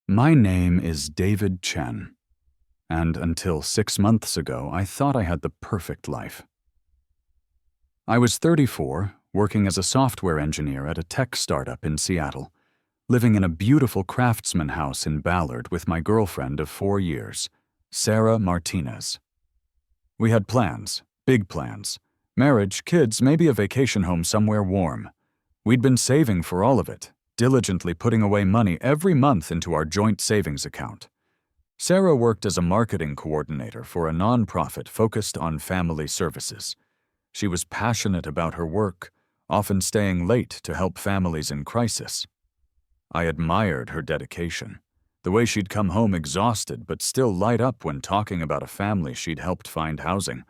My name is David Chen, and until 6 months ago, I thought I had the perfect life. I was 34, working as a software engineer at a tech startup in Seattle, living in a beautiful craftsman house in Ballard with my girlfriend of 4 years, Sarah Martinez. We had plans, big plans. Marriage, kids, maybe a vacation home somewhere warm. We'd been saving for all of it, diligently putting away money every month into our joint savings account. Sarah worked as a marketing coordinator for a nonprofit focused on family services. She was passionate about her work, often staying late to help families in crisis. I admired her dedication, the way she'd come home exhausted but still light up when talking about a family she'd helped find housing,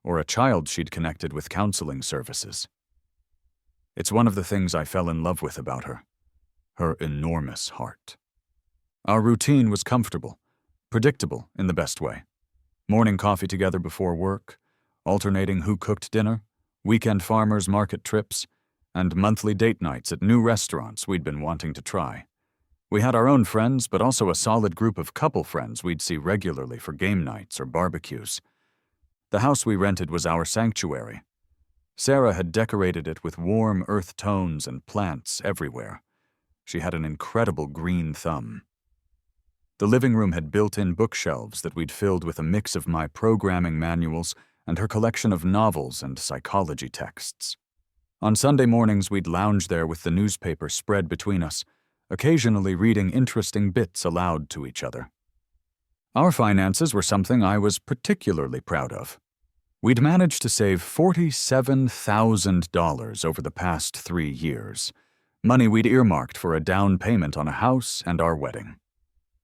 or a child she'd connected with counseling services. It's one of the things I fell in love with about her enormous heart. Our routine was comfortable, predictable in the best way. Morning coffee together before work, alternating who cooked dinner, weekend farmers market trips, and monthly date nights at new restaurants we'd been wanting to try. We had our own friends, but also a solid group of couple friends we'd see regularly for game nights or barbecues. The house we rented was our sanctuary. Sarah had decorated it with warm earth tones and plants everywhere. She had an incredible green thumb. The living room had built-in bookshelves that we'd filled with a mix of my programming manuals and her collection of novels and psychology texts. On Sunday mornings, we'd lounge there with the newspaper spread between us, occasionally reading interesting bits aloud to each other. Our finances were something I was particularly proud of. We'd managed to save $47,000 over the past 3 years, money we'd earmarked for a down payment on a house and our wedding.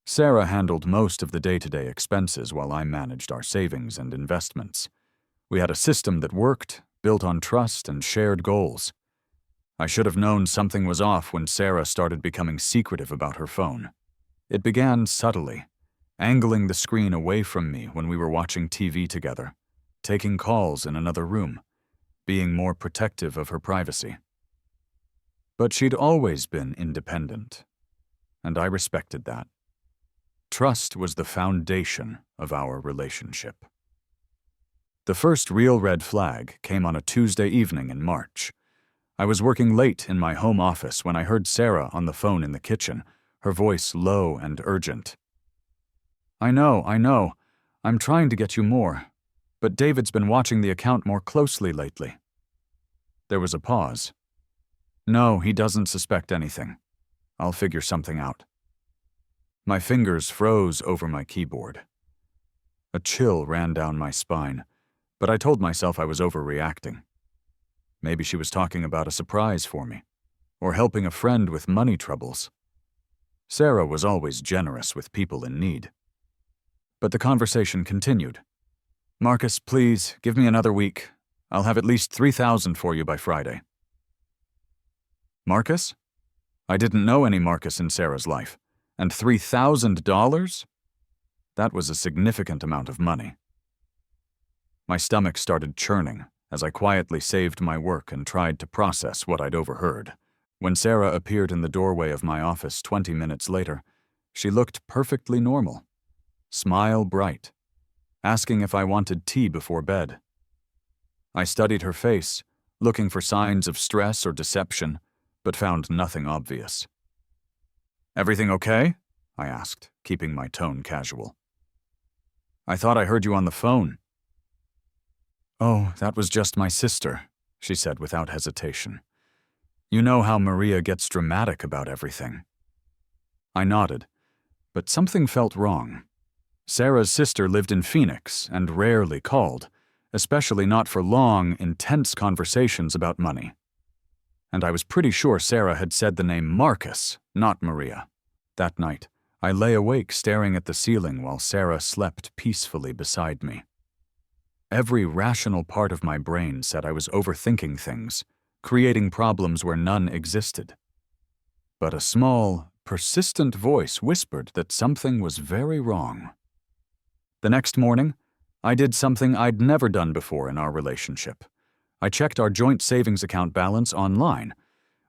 Sarah handled most of the day-to-day expenses while I managed our savings and investments. We had a system that worked, built on trust and shared goals. I should have known something was off when Sarah started becoming secretive about her phone. It began subtly, angling the screen away from me when we were watching TV together, taking calls in another room, being more protective of her privacy. But she'd always been independent, and I respected that. Trust was the foundation of our relationship. The first real red flag came on a Tuesday evening in March. I was working late in my home office when I heard Sarah on the phone in the kitchen, her voice low and urgent. I know. I'm trying to get you more, but David's been watching the account more closely lately." There was a pause. "No, he doesn't suspect anything. I'll figure something out." My fingers froze over my keyboard. A chill ran down my spine, but I told myself I was overreacting. Maybe she was talking about a surprise for me, or helping a friend with money troubles. Sarah was always generous with people in need. But the conversation continued. "Marcus, please, give me another week. I'll have at least $3,000 for you by Friday." Marcus? I didn't know any Marcus in Sarah's life. And $3,000? That was a significant amount of money. My stomach started churning as I quietly saved my work and tried to process what I'd overheard. When Sarah appeared in the doorway of my office 20 minutes later, she looked perfectly normal, smile bright, asking if I wanted tea before bed. I studied her face, looking for signs of stress or deception, but found nothing obvious. "Everything okay?" I asked, keeping my tone casual. "I thought I heard you on the phone." "Oh, that was just my sister," she said without hesitation. "You know how Maria gets dramatic about everything." I nodded, but something felt wrong. Sarah's sister lived in Phoenix and rarely called, especially not for long, intense conversations about money. And I was pretty sure Sarah had said the name Marcus, not Maria. That night, I lay awake staring at the ceiling while Sarah slept peacefully beside me. Every rational part of my brain said I was overthinking things, creating problems where none existed. But a small, persistent voice whispered that something was very wrong. The next morning, I did something I'd never done before in our relationship. I checked our joint savings account balance online.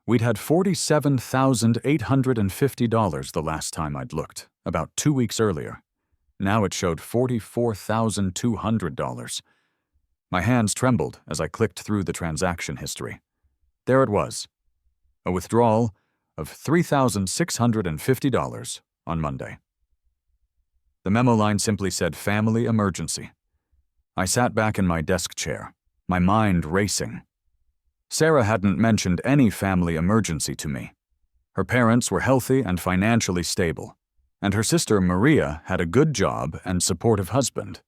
We'd had $47,850 the last time I'd looked, about 2 weeks earlier. Now it showed $44,200. My hands trembled as I clicked through the transaction history. There it was, a withdrawal of $3,650 on Monday. The memo line simply said family emergency. I sat back in my desk chair, my mind racing. Sarah hadn't mentioned any family emergency to me. Her parents were healthy and financially stable, and her sister Maria had a good job and supportive husband.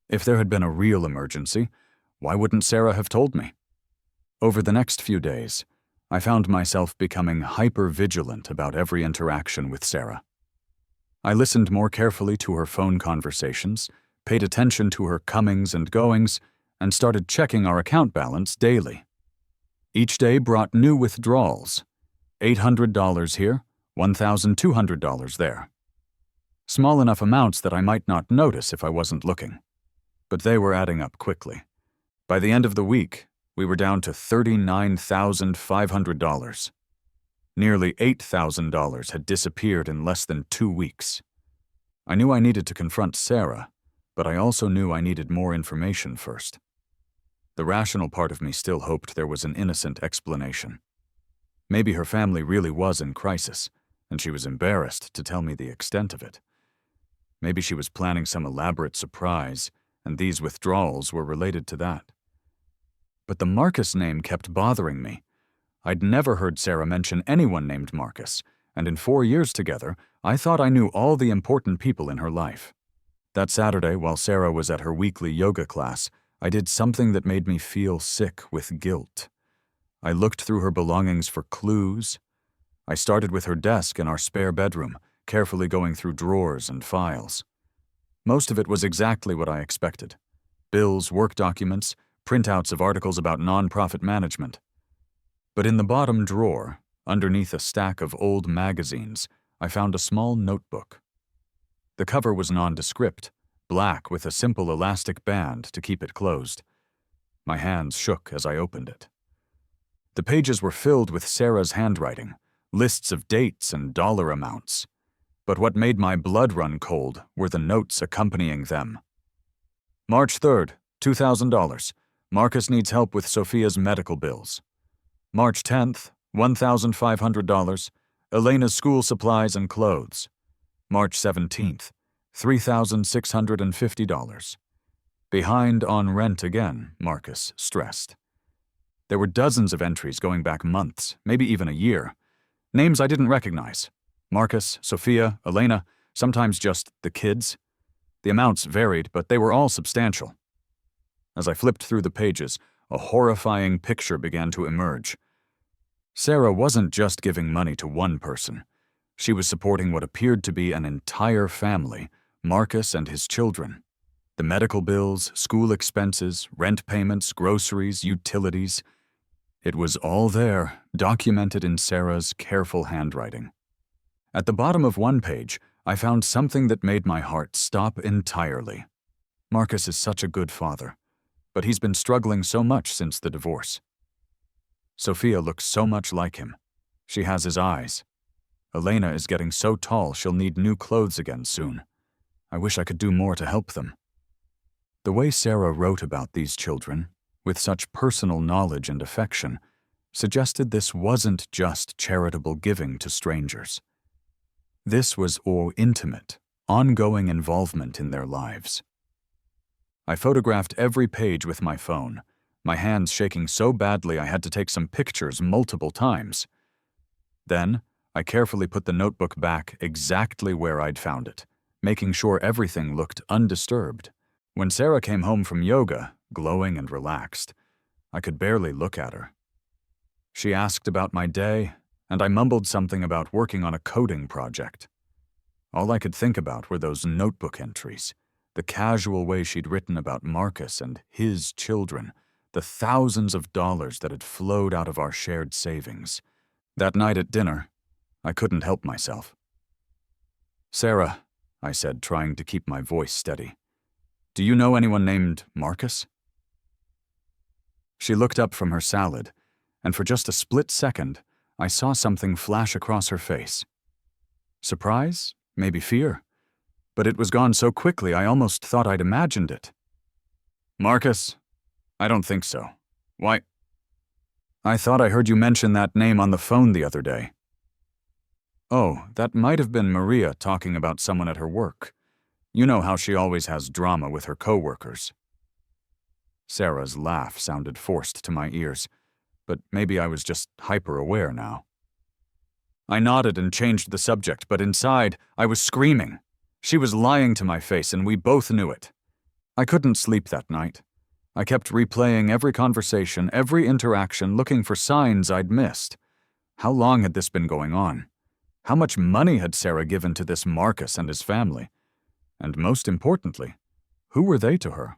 If there had been a real emergency, why wouldn't Sarah have told me? Over the next few days, I found myself becoming hyper-vigilant about every interaction with Sarah. I listened more carefully to her phone conversations, paid attention to her comings and goings, and started checking our account balance daily. Each day brought new withdrawals, $800 here, $1,200 there. Small enough amounts that I might not notice if I wasn't looking. But they were adding up quickly. By the end of the week, we were down to $39,500. Nearly $8,000 had disappeared in less than 2 weeks. I knew I needed to confront Sarah, but I also knew I needed more information first. The rational part of me still hoped there was an innocent explanation. Maybe her family really was in crisis, and she was embarrassed to tell me the extent of it. Maybe she was planning some elaborate surprise, and these withdrawals were related to that. But the Marcus name kept bothering me. I'd never heard Sarah mention anyone named Marcus, and in 4 years together, I thought I knew all the important people in her life. That Saturday, while Sarah was at her weekly yoga class, I did something that made me feel sick with guilt. I looked through her belongings for clues. I started with her desk in our spare bedroom, carefully going through drawers and files. Most of it was exactly what I expected. Bills, work documents, printouts of articles about nonprofit management. But in the bottom drawer, underneath a stack of old magazines, I found a small notebook. The cover was nondescript, black with a simple elastic band to keep it closed. My hands shook as I opened it. The pages were filled with Sarah's handwriting, lists of dates and dollar amounts. But what made my blood run cold were the notes accompanying them. March 3rd, $2,000. Marcus needs help with Sophia's medical bills. March 10th, $1,500. Elena's school supplies and clothes. March 17th, $3,650. Behind on rent again, Marcus stressed. There were dozens of entries going back months, maybe even a year. Names I didn't recognize. Marcus, Sophia, Elena, sometimes just the kids. The amounts varied, but they were all substantial. As I flipped through the pages, a horrifying picture began to emerge. Sarah wasn't just giving money to one person. She was supporting what appeared to be an entire family, Marcus and his children. The medical bills, school expenses, rent payments, groceries, utilities. It was all there, documented in Sarah's careful handwriting. At the bottom of one page, I found something that made my heart stop entirely. Marcus is such a good father, but he's been struggling so much since the divorce. Sophia looks so much like him. She has his eyes. Elena is getting so tall she'll need new clothes again soon. I wish I could do more to help them. The way Sarah wrote about these children, with such personal knowledge and affection, suggested this wasn't just charitable giving to strangers. This was intimate, ongoing involvement in their lives. I photographed every page with my phone, my hands shaking so badly I had to take some pictures multiple times. Then, I carefully put the notebook back exactly where I'd found it, making sure everything looked undisturbed. When Sarah came home from yoga, glowing and relaxed, I could barely look at her. She asked about my day, and I mumbled something about working on a coding project. All I could think about were those notebook entries, the casual way she'd written about Marcus and his children, the thousands of dollars that had flowed out of our shared savings. That night at dinner, I couldn't help myself. "Sarah," I said, trying to keep my voice steady, "do you know anyone named Marcus?" She looked up from her salad, and for just a split second, I saw something flash across her face. Surprise? Maybe fear? But it was gone so quickly I almost thought I'd imagined it. Marcus? I don't think so. Why? I thought I heard you mention that name on the phone the other day. Oh, that might have been Maria talking about someone at her work. You know how she always has drama with her coworkers. Sarah's laugh sounded forced to my ears, but maybe I was just hyper-aware now. I nodded and changed the subject, but inside, I was screaming. She was lying to my face, and we both knew it. I couldn't sleep that night. I kept replaying every conversation, every interaction, looking for signs I'd missed. How long had this been going on? How much money had Sarah given to this Marcus and his family? And most importantly, who were they to her?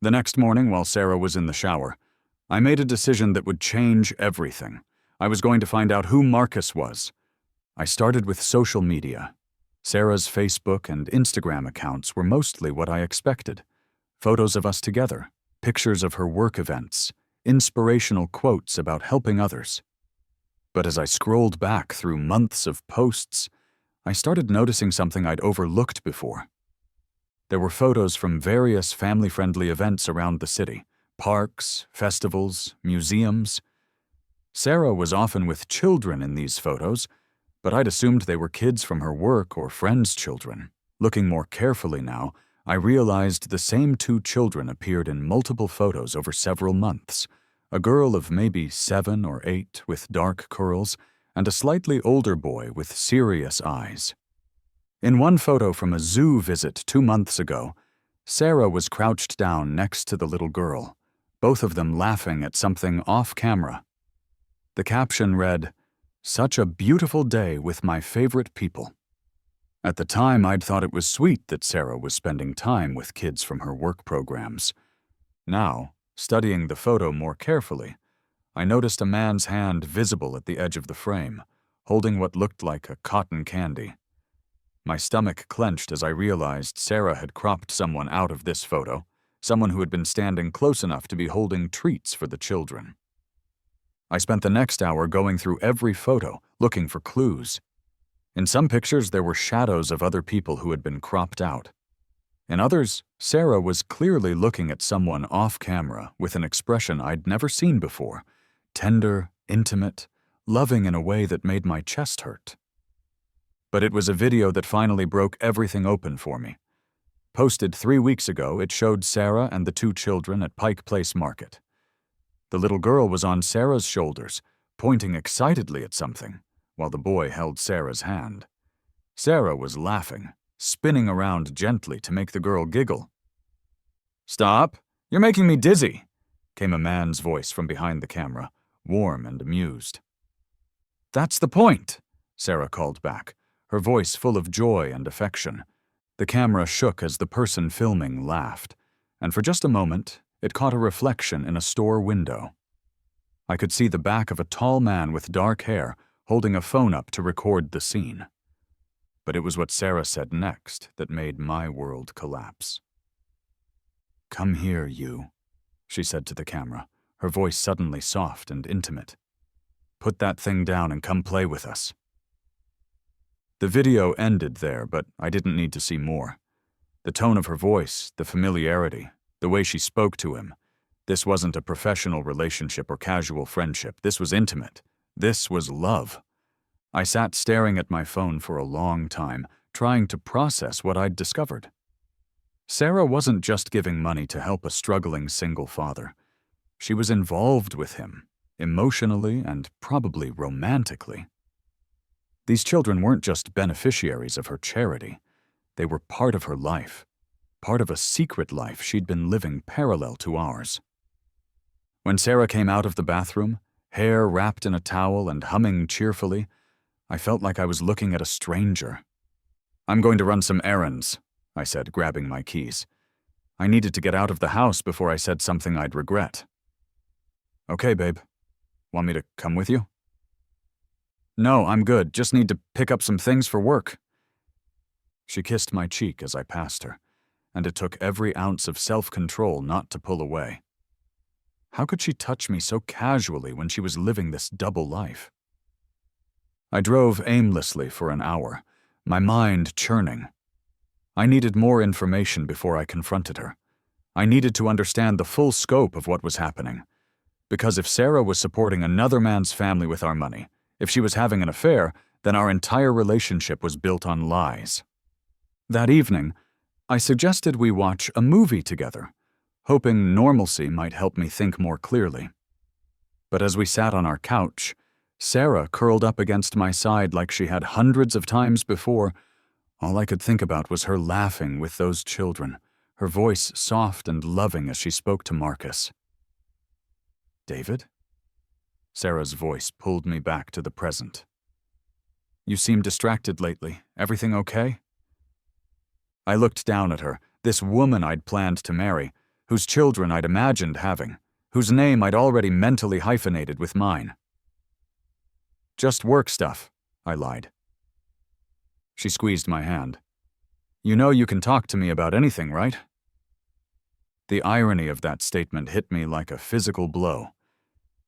The next morning, while Sarah was in the shower, I made a decision that would change everything. I was going to find out who Marcus was. I started with social media. Sarah's Facebook and Instagram accounts were mostly what I expected. Photos of us together, pictures of her work events, inspirational quotes about helping others. But as I scrolled back through months of posts, I started noticing something I'd overlooked before. There were photos from various family-friendly events around the city, parks, festivals, museums. Sarah was often with children in these photos, but I'd assumed they were kids from her work or friends' children. Looking more carefully now, I realized the same two children appeared in multiple photos over several months. A girl of maybe 7 or 8 with dark curls, and a slightly older boy with serious eyes. In one photo from a zoo visit 2 months ago, Sarah was crouched down next to the little girl, both of them laughing at something off camera. The caption read, "Such a beautiful day with my favorite people." At the time, I'd thought it was sweet that Sarah was spending time with kids from her work programs. Now, studying the photo more carefully, I noticed a man's hand visible at the edge of the frame, holding what looked like a cotton candy. My stomach clenched as I realized Sarah had cropped someone out of this photo, someone who had been standing close enough to be holding treats for the children. I spent the next hour going through every photo, looking for clues. In some pictures, there were shadows of other people who had been cropped out. In others, Sarah was clearly looking at someone off camera with an expression I'd never seen before, tender, intimate, loving in a way that made my chest hurt. But it was a video that finally broke everything open for me. Posted 3 weeks ago, it showed Sarah and the 2 children at Pike Place Market. The little girl was on Sarah's shoulders, pointing excitedly at something, while the boy held Sarah's hand. Sarah was laughing, spinning around gently to make the girl giggle. "Stop! You're making me dizzy," came a man's voice from behind the camera, warm and amused. "That's the point," Sarah called back, her voice full of joy and affection. The camera shook as the person filming laughed, and for just a moment, it caught a reflection in a store window. I could see the back of a tall man with dark hair holding a phone up to record the scene. But it was what Sarah said next that made my world collapse. "Come here, you," she said to the camera, her voice suddenly soft and intimate. "Put that thing down and come play with us." The video ended there, but I didn't need to see more. The tone of her voice, the familiarity, the way she spoke to him. This wasn't a professional relationship or casual friendship. This was intimate. This was love. I sat staring at my phone for a long time, trying to process what I'd discovered. Sarah wasn't just giving money to help a struggling single father. She was involved with him, emotionally and probably romantically. These children weren't just beneficiaries of her charity. They were part of her life, part of a secret life she'd been living parallel to ours. When Sarah came out of the bathroom, hair wrapped in a towel and humming cheerfully, I felt like I was looking at a stranger. "I'm going to run some errands," I said, grabbing my keys. I needed to get out of the house before I said something I'd regret. "Okay, babe. Want me to come with you?" "No, I'm good. Just need to pick up some things for work." She kissed my cheek as I passed her, and it took every ounce of self-control not to pull away. How could she touch me so casually when she was living this double life? I drove aimlessly for an hour, my mind churning. I needed more information before I confronted her. I needed to understand the full scope of what was happening. Because if Sarah was supporting another man's family with our money, if she was having an affair, then our entire relationship was built on lies. That evening, I suggested we watch a movie together, hoping normalcy might help me think more clearly. But as we sat on our couch, Sarah curled up against my side like she had hundreds of times before. All I could think about was her laughing with those children, her voice soft and loving as she spoke to Marcus. "David?" Sarah's voice pulled me back to the present. "You seem distracted lately. Everything okay?" I looked down at her, this woman I'd planned to marry, whose children I'd imagined having, whose name I'd already mentally hyphenated with mine. "Just work stuff," I lied. She squeezed my hand. "You know you can talk to me about anything, right?" The irony of that statement hit me like a physical blow.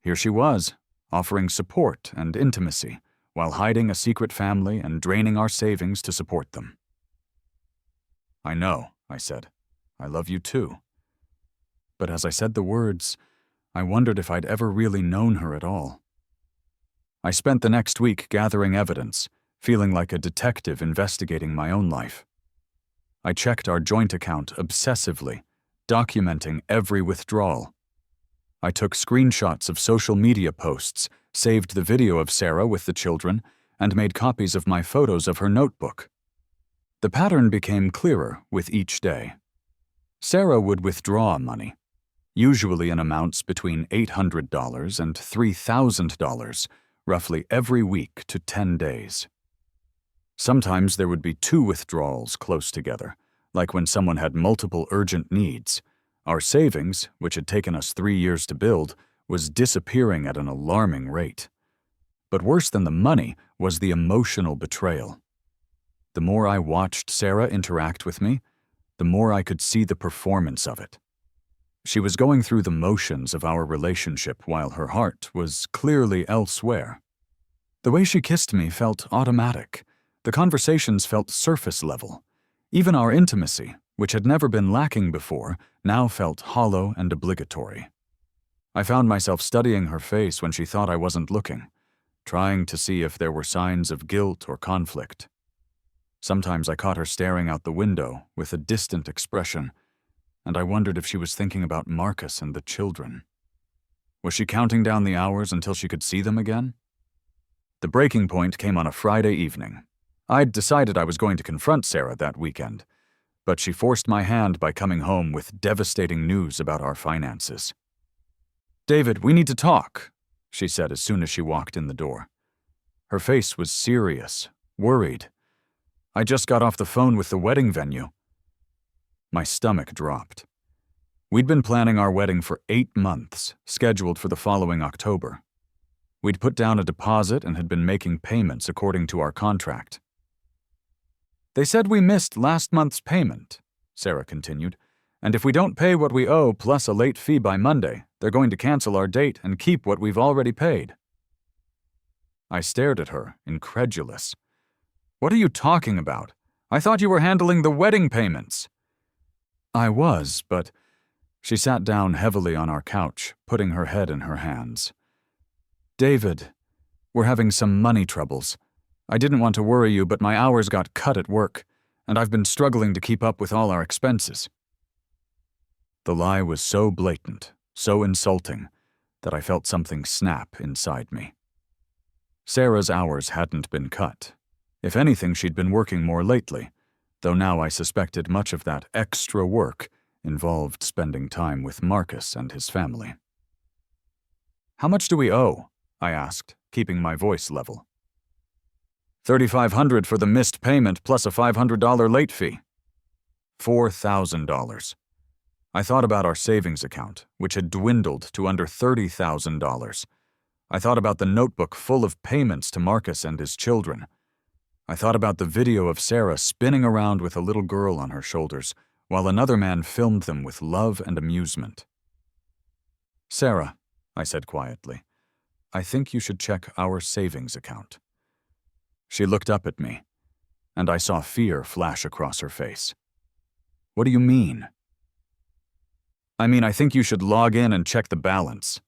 Here she was, offering support and intimacy, while hiding a secret family and draining our savings to support them. "I know," I said. "I love you too." But as I said the words, I wondered if I'd ever really known her at all. I spent the next week gathering evidence, feeling like a detective investigating my own life. I checked our joint account obsessively, documenting every withdrawal. I took screenshots of social media posts, saved the video of Sarah with the children, and made copies of my photos of her notebook. The pattern became clearer with each day. Sarah would withdraw money, usually in amounts between $800 and $3,000, roughly every week to 10 days. Sometimes there would be 2 withdrawals close together, like when someone had multiple urgent needs. Our savings, which had taken us 3 years to build, was disappearing at an alarming rate. But worse than the money was the emotional betrayal. The more I watched Sarah interact with me, the more I could see the performance of it. She was going through the motions of our relationship while her heart was clearly elsewhere. The way she kissed me felt automatic. The conversations felt surface level. Even our intimacy, which had never been lacking before, now felt hollow and obligatory. I found myself studying her face when she thought I wasn't looking, trying to see if there were signs of guilt or conflict. Sometimes I caught her staring out the window with a distant expression, and I wondered if she was thinking about Marcus and the children. Was she counting down the hours until she could see them again? The breaking point came on a Friday evening. I'd decided I was going to confront Sarah that weekend, but she forced my hand by coming home with devastating news about our finances. "David, we need to talk," she said as soon as she walked in the door. Her face was serious, worried. "I just got off the phone with the wedding venue." My stomach dropped. We'd been planning our wedding for 8 months, scheduled for the following October. We'd put down a deposit and had been making payments according to our contract. "They said we missed last month's payment," Sarah continued, "and if we don't pay what we owe plus a late fee by Monday, they're going to cancel our date and keep what we've already paid." I stared at her, incredulous. "What are you talking about? I thought you were handling the wedding payments." I was, but she sat down heavily on our couch, putting her head in her hands. "David, we're having some money troubles. I didn't want to worry you, but my hours got cut at work, and I've been struggling to keep up with all our expenses." The lie was so blatant, so insulting, that I felt something snap inside me. Sarah's hours hadn't been cut. If anything, she'd been working more lately, though now I suspected much of that extra work involved spending time with Marcus and his family. "How much do we owe?" I asked, keeping my voice level. $3,500 for the missed payment plus a $500 late fee. $4,000. I thought about our savings account, which had dwindled to under $30,000. I thought about the notebook full of payments to Marcus and his children. I thought about the video of Sarah spinning around with a little girl on her shoulders, while another man filmed them with love and amusement. "Sarah," I said quietly, "I think you should check our savings account. She looked up at me, and I saw fear flash across her face. What do you mean? I mean, I think you should log in and check the balance.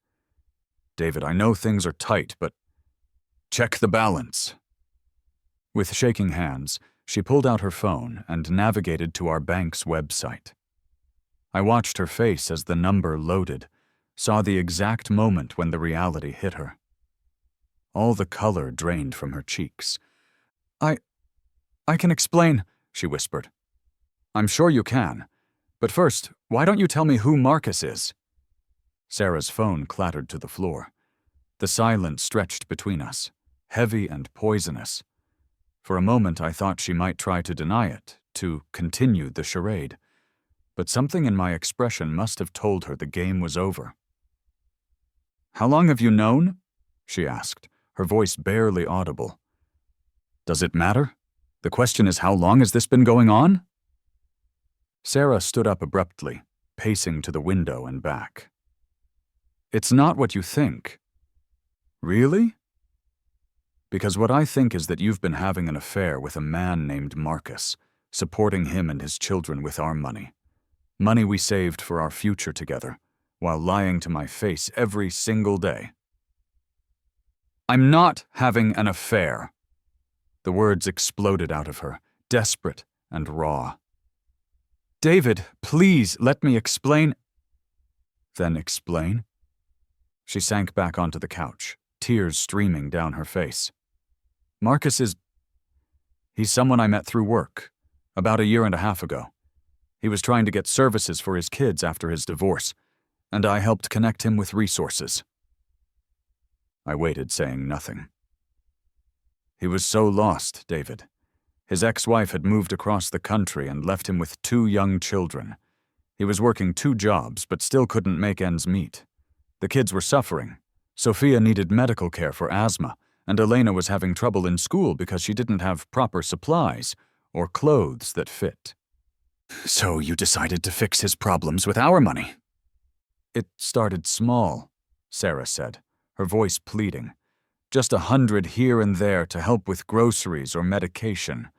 David, I know things are tight, but check the balance. With shaking hands, she pulled out her phone and navigated to our bank's website. I watched her face as the number loaded, saw the exact moment when the reality hit her. All the color drained from her cheeks. I can explain, she whispered. I'm sure you can. But first, why don't you tell me who Marcus is? Sarah's phone clattered to the floor. The silence stretched between us, heavy and poisonous. For a moment I thought she might try to deny it, to continue the charade. But something in my expression must have told her the game was over. How long have you known? She asked, her voice barely audible. Does it matter? The question is, how long has this been going on? Sarah stood up abruptly, pacing to the window and back. It's not what you think. Really? Because what I think is that you've been having an affair with a man named Marcus, supporting him and his children with our money. Money we saved for our future together, while lying to my face every single day. I'm not having an affair. The words exploded out of her, desperate and raw. David, please let me explain. Then explain? She sank back onto the couch, tears streaming down her face. Marcus he's someone I met through work, about 1.5 years ago. He was trying to get services for his kids after his divorce, and I helped connect him with resources. I waited, saying nothing. He was so lost, David. His ex-wife had moved across the country and left him with 2 young children. He was working 2 jobs, but still couldn't make ends meet. The kids were suffering. Sophia needed medical care for asthma, and Elena was having trouble in school because she didn't have proper supplies or clothes that fit. So you decided to fix his problems with our money? It started small, Sarah said, her voice pleading. Just 100 here and there to help with groceries or medication.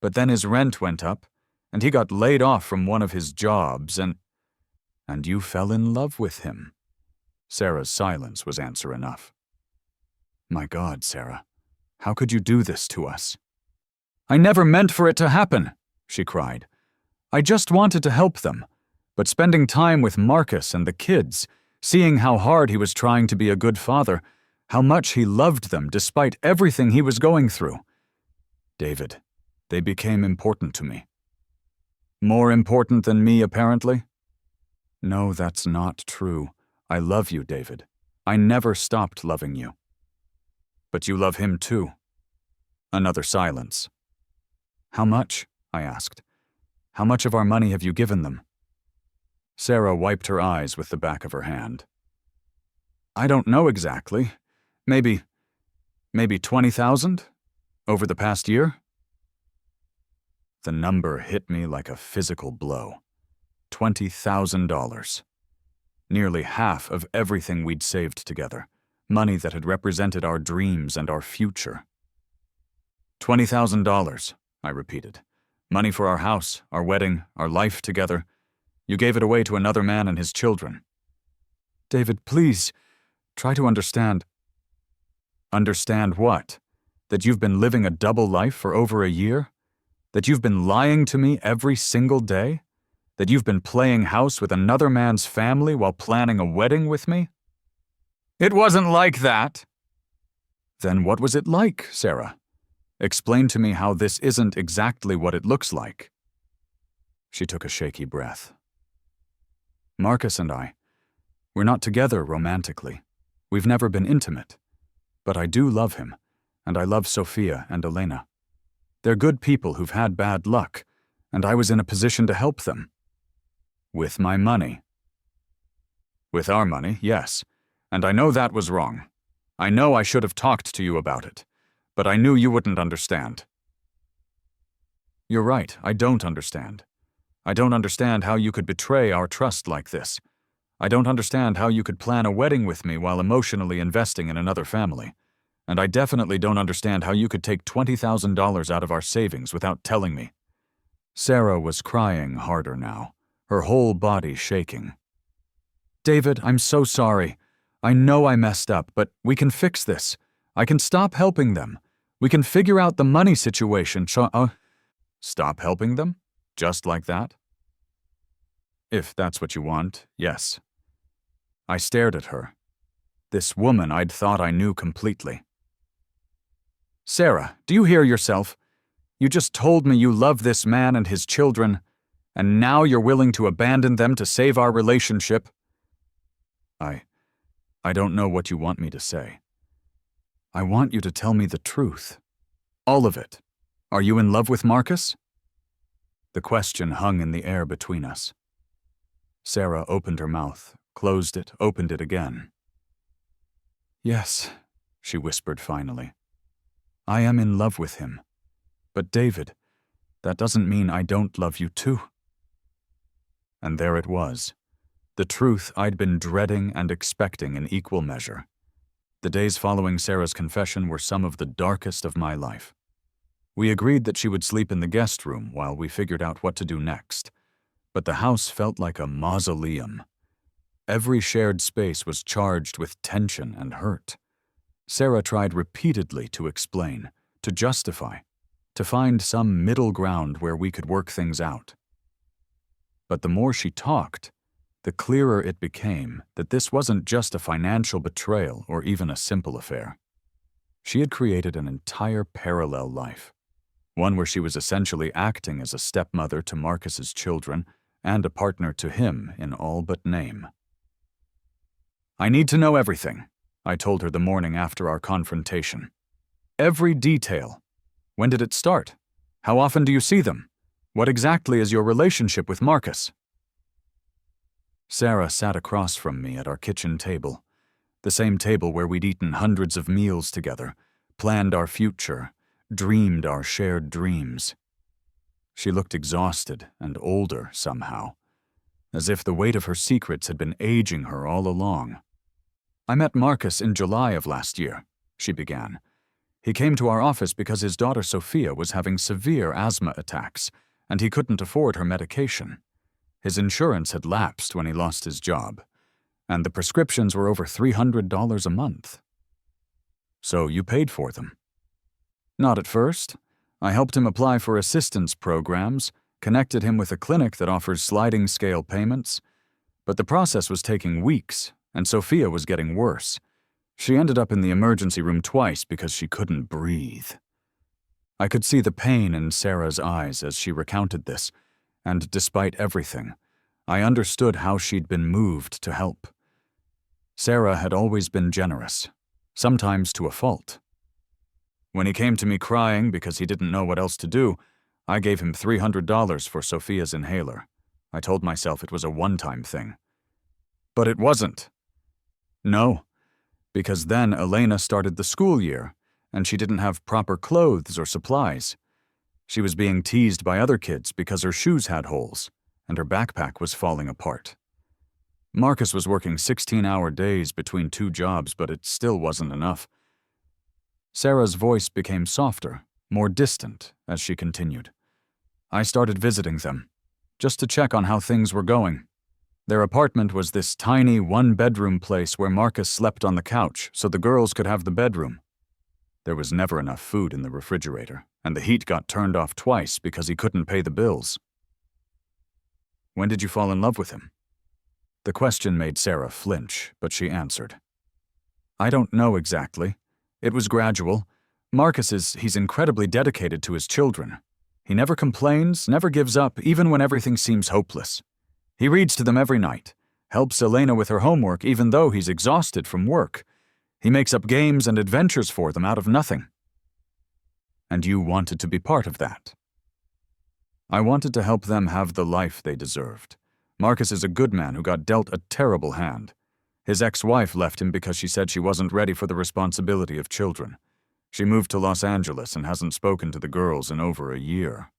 But then his rent went up, and he got laid off from one of his jobs, and you fell in love with him. Sarah's silence was answer enough. My God, Sarah, how could you do this to us? I never meant for it to happen, she cried. I just wanted to help them, but spending time with Marcus and the kids, seeing how hard he was trying to be a good father, how much he loved them despite everything he was going through. David, they became important to me. More important than me, apparently? No, that's not true. I love you, David. I never stopped loving you. But you love him too. Another silence. How much? I asked. How much of our money have you given them? Sarah wiped her eyes with the back of her hand. I don't know exactly. Maybe 20,000 over the past year? The number hit me like a physical blow. $20,000. Nearly half of everything we'd saved together. Money that had represented our dreams and our future. $20,000, I repeated. Money for our house, our wedding, our life together. You gave it away to another man and his children. David, please, try to understand. Understand what? That you've been living a double life for over 1 year? That you've been lying to me every single day? That you've been playing house with another man's family while planning a wedding with me? It wasn't like that. Then what was it like, Sarah? Explain to me how this isn't exactly what it looks like. She took a shaky breath. Marcus and we're not together romantically. We've never been intimate. But I do love him, and I love Sophia and Elena. They're good people who've had bad luck, and I was in a position to help them. With my money. With our money, yes, and I know that was wrong. I know I should have talked to you about it, but I knew you wouldn't understand. You're right, I don't understand. I don't understand how you could betray our trust like this. I don't understand how you could plan a wedding with me while emotionally investing in another family. and I definitely don't understand how you could take $20,000 out of our savings without telling me." Sarah was crying harder now, her whole body shaking. "David, I'm so sorry. I know I messed up, but we can fix this. I can stop helping them. We can figure out the money situation. Stop helping them? Just like that?" "If that's what you want, yes." I stared at her. This woman I'd thought I knew completely. "Sarah, do you hear yourself? You just told me you love this man and his children, and now you're willing to abandon them to save our relationship?" I don't know what you want me to say. I want you to tell me the truth. All of it. Are you in love with Marcus? The question hung in the air between us. Sarah opened her mouth, closed it, opened it again. "Yes," she whispered finally. "I am in love with him. But David, that doesn't mean I don't love you too." And there it was. The truth I'd been dreading and expecting in equal measure. The days following Sarah's confession were some of the darkest of my life. We agreed that she would sleep in the guest room while we figured out what to do next. But the house felt like a mausoleum. Every shared space was charged with tension and hurt. Sarah tried repeatedly to explain, to justify, to find some middle ground where we could work things out. But the more she talked, the clearer it became that this wasn't just a financial betrayal or even a simple affair. She had created an entire parallel life, one where she was essentially acting as a stepmother to Marcus's children and a partner to him in all but name. "I need to know everything," I told her the morning after our confrontation. "Every detail. When did it start? How often do you see them? What exactly is your relationship with Marcus?" Sarah sat across from me at our kitchen table, the same table where we'd eaten hundreds of meals together, planned our future, dreamed our shared dreams. She looked exhausted and older somehow, as if the weight of her secrets had been aging her all along. "I met Marcus in July of last year," she began. "He came to our office because his daughter Sophia was having severe asthma attacks, and he couldn't afford her medication. His insurance had lapsed when he lost his job, and the prescriptions were over $300 a month." "So you paid for them?" "Not at first. I helped him apply for assistance programs, connected him with a clinic that offers sliding scale payments, but the process was taking weeks, and Sophia was getting worse. She ended up in the emergency room twice because she couldn't breathe." I could see the pain in Sarah's eyes as she recounted this, and despite everything, I understood how she'd been moved to help. Sarah had always been generous, sometimes to a fault. "When he came to me crying because he didn't know what else to do, I gave him $300 for Sophia's inhaler. I told myself it was a one-time thing. But it wasn't. No, because then Elena started the school year, and she didn't have proper clothes or supplies. She was being teased by other kids because her shoes had holes, and her backpack was falling apart. Marcus was working 16-hour days between 2 jobs, but it still wasn't enough." Sarah's voice became softer, more distant, as she continued. "I started visiting them, just to check on how things were going. Their apartment was this tiny one-bedroom place where Marcus slept on the couch so the girls could have the bedroom. There was never enough food in the refrigerator, and the heat got turned off twice because he couldn't pay the bills." "When did you fall in love with him?" The question made Sarah flinch, but she answered. "I don't know exactly. It was gradual. He's incredibly dedicated to his children. He never complains, never gives up, even when everything seems hopeless. He reads to them every night, helps Elena with her homework even though he's exhausted from work. He makes up games and adventures for them out of nothing." "And you wanted to be part of that?" "I wanted to help them have the life they deserved. Marcus is a good man who got dealt a terrible hand. His ex-wife left him because she said she wasn't ready for the responsibility of children. She moved to Los Angeles and hasn't spoken to the girls in over a year."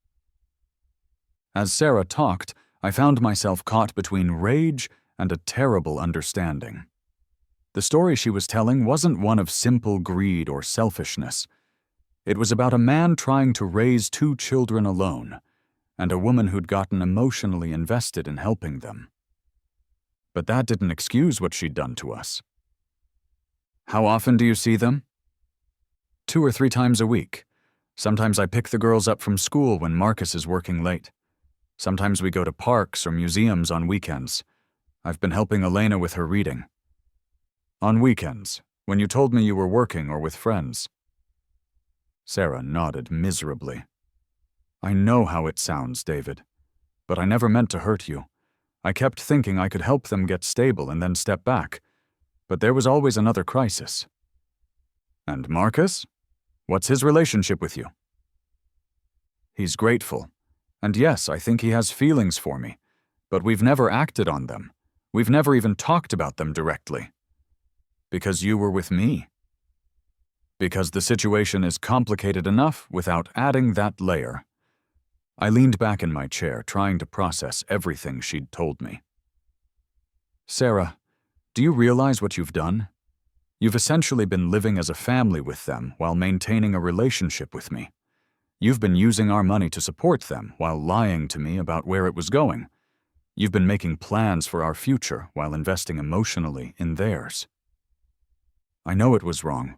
As Sarah talked, I found myself caught between rage and a terrible understanding. The story she was telling wasn't one of simple greed or selfishness. It was about a man trying to raise 2 children alone, and a woman who'd gotten emotionally invested in helping them. But that didn't excuse what she'd done to us. How often do you see them? 2 or 3 times a week. Sometimes I pick the girls up from school when Marcus is working late. Sometimes we go to parks or museums on weekends. I've been helping Elena with her reading. On weekends, when you told me you were working or with friends. Sarah nodded miserably. I know how it sounds, David, but I never meant to hurt you. I kept thinking I could help them get stable and then step back, but there was always another crisis. And Marcus? What's his relationship with you? He's grateful, and yes, I think he has feelings for me, but we've never acted on them. We've never even talked about them directly. Because you were with me. Because the situation is complicated enough without adding that layer. I leaned back in my chair, trying to process everything she'd told me. Sarah, do you realize what you've done? You've essentially been living as a family with them while maintaining a relationship with me. You've been using our money to support them while lying to me about where it was going. You've been making plans for our future while investing emotionally in theirs. I know it was wrong.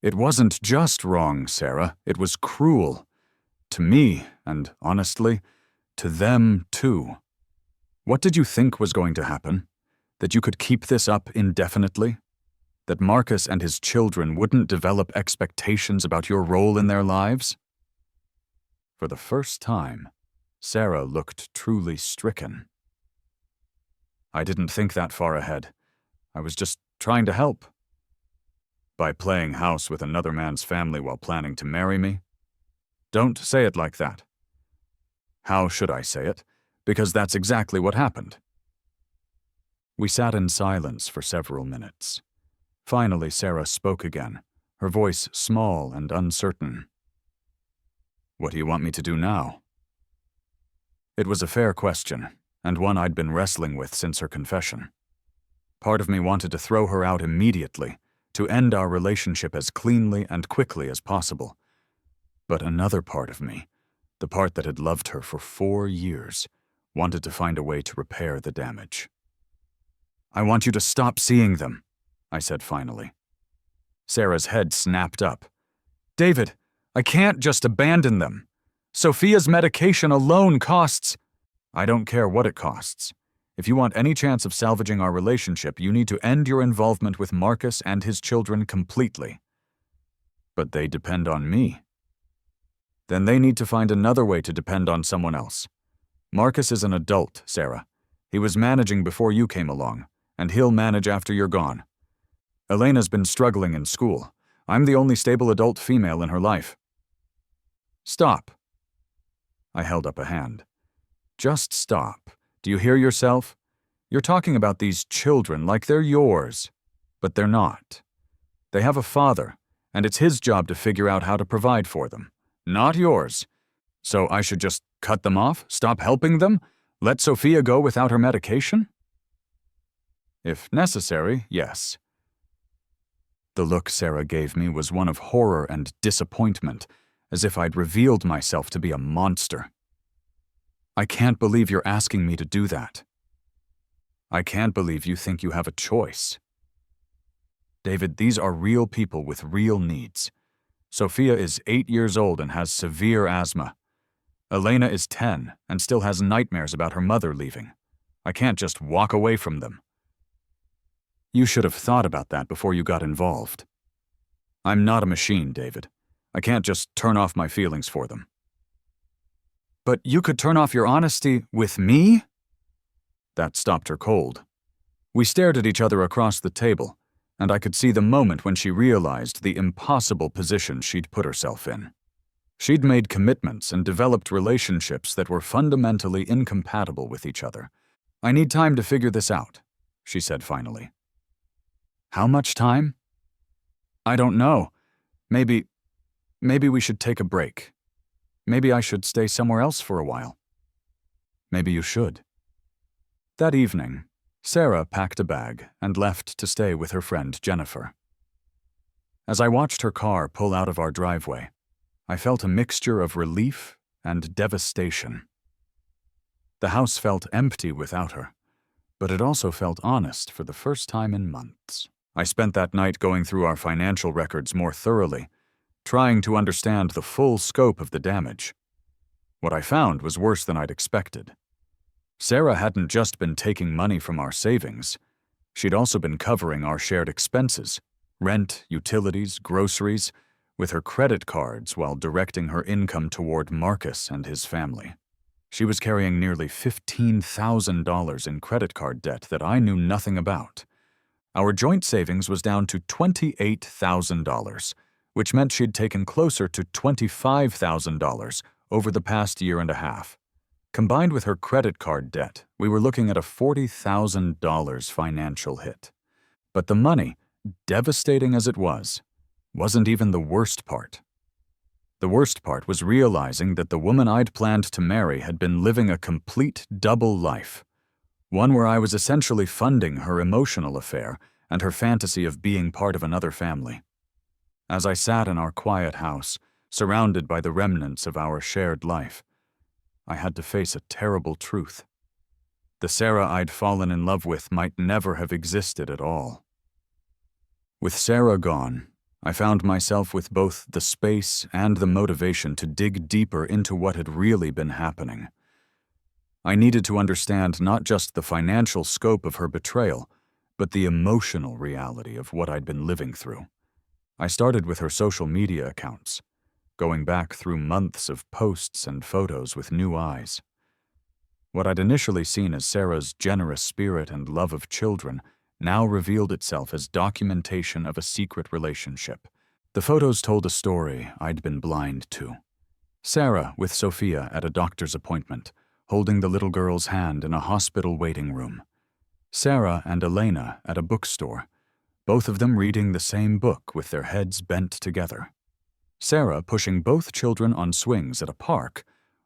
It wasn't just wrong, Sarah. It was cruel. To me, and honestly, to them too. What did you think was going to happen? That you could keep this up indefinitely? That Marcus and his children wouldn't develop expectations about your role in their lives? For the first time, Sarah looked truly stricken. I didn't think that far ahead. I was just trying to help. By playing house with another man's family while planning to marry me? Don't say it like that. How should I say it? Because that's exactly what happened. We sat in silence for several minutes. Finally, Sarah spoke again, her voice small and uncertain. What do you want me to do now? It was a fair question, and one I'd been wrestling with since her confession. Part of me wanted to throw her out immediately, to end our relationship as cleanly and quickly as possible. But another part of me, the part that had loved her for 4 years, wanted to find a way to repair the damage. I want you to stop seeing them, I said finally. Sarah's head snapped up. David, I can't just abandon them. Sophia's medication alone costs. I don't care what it costs. If you want any chance of salvaging our relationship, you need to end your involvement with Marcus and his children completely. But they depend on me. Then they need to find another way to depend on someone else. Marcus is an adult, Sarah. He was managing before you came along, and he'll manage after you're gone. Elena's been struggling in school. I'm the only stable adult female in her life. Stop. I held up a hand. Just stop. Do you hear yourself? You're talking about these children like they're yours, but they're not. They have a father, and it's his job to figure out how to provide for them, not yours. So I should just cut them off, stop helping them, let Sophia go without her medication? If necessary, yes. The look Sarah gave me was one of horror and disappointment, as if I'd revealed myself to be a monster. I can't believe you're asking me to do that. I can't believe you think you have a choice. David, these are real people with real needs. Sophia is 8 years old and has severe asthma. Elena is 10 and still has nightmares about her mother leaving. I can't just walk away from them. You should have thought about that before you got involved. I'm not a machine, David. I can't just turn off my feelings for them. But you could turn off your honesty with me? That stopped her cold. We stared at each other across the table, and I could see the moment when she realized the impossible position she'd put herself in. She'd made commitments and developed relationships that were fundamentally incompatible with each other. I need time to figure this out, she said finally. How much time? I don't know. Maybe we should take a break. Maybe I should stay somewhere else for a while. Maybe you should. That evening, Sarah packed a bag and left to stay with her friend Jennifer. As I watched her car pull out of our driveway, I felt a mixture of relief and devastation. The house felt empty without her, but it also felt honest for the first time in months. I spent that night going through our financial records more thoroughly, trying to understand the full scope of the damage. What I found was worse than I'd expected. Sarah hadn't just been taking money from our savings. She'd also been covering our shared expenses, rent, utilities, groceries, with her credit cards while directing her income toward Marcus and his family. She was carrying nearly $15,000 in credit card debt that I knew nothing about. Our joint savings was down to $28,000, which meant she'd taken closer to $25,000 over the past year and a half. Combined with her credit card debt, we were looking at a $40,000 financial hit. But the money, devastating as it was, wasn't even the worst part. The worst part was realizing that the woman I'd planned to marry had been living a complete double life, one where I was essentially funding her emotional affair and her fantasy of being part of another family. As I sat in our quiet house, surrounded by the remnants of our shared life, I had to face a terrible truth. The Sarah I'd fallen in love with might never have existed at all. With Sarah gone, I found myself with both the space and the motivation to dig deeper into what had really been happening. I needed to understand not just the financial scope of her betrayal, but the emotional reality of what I'd been living through. I started with her social media accounts, going back through months of posts and photos with new eyes. What I'd initially seen as Sarah's generous spirit and love of children now revealed itself as documentation of a secret relationship. The photos told a story I'd been blind to. Sarah with Sophia at a doctor's appointment, holding the little girl's hand in a hospital waiting room. Sarah and Elena at a bookstore, both of them reading the same book with their heads bent together. Sarah pushing both children on swings at a park,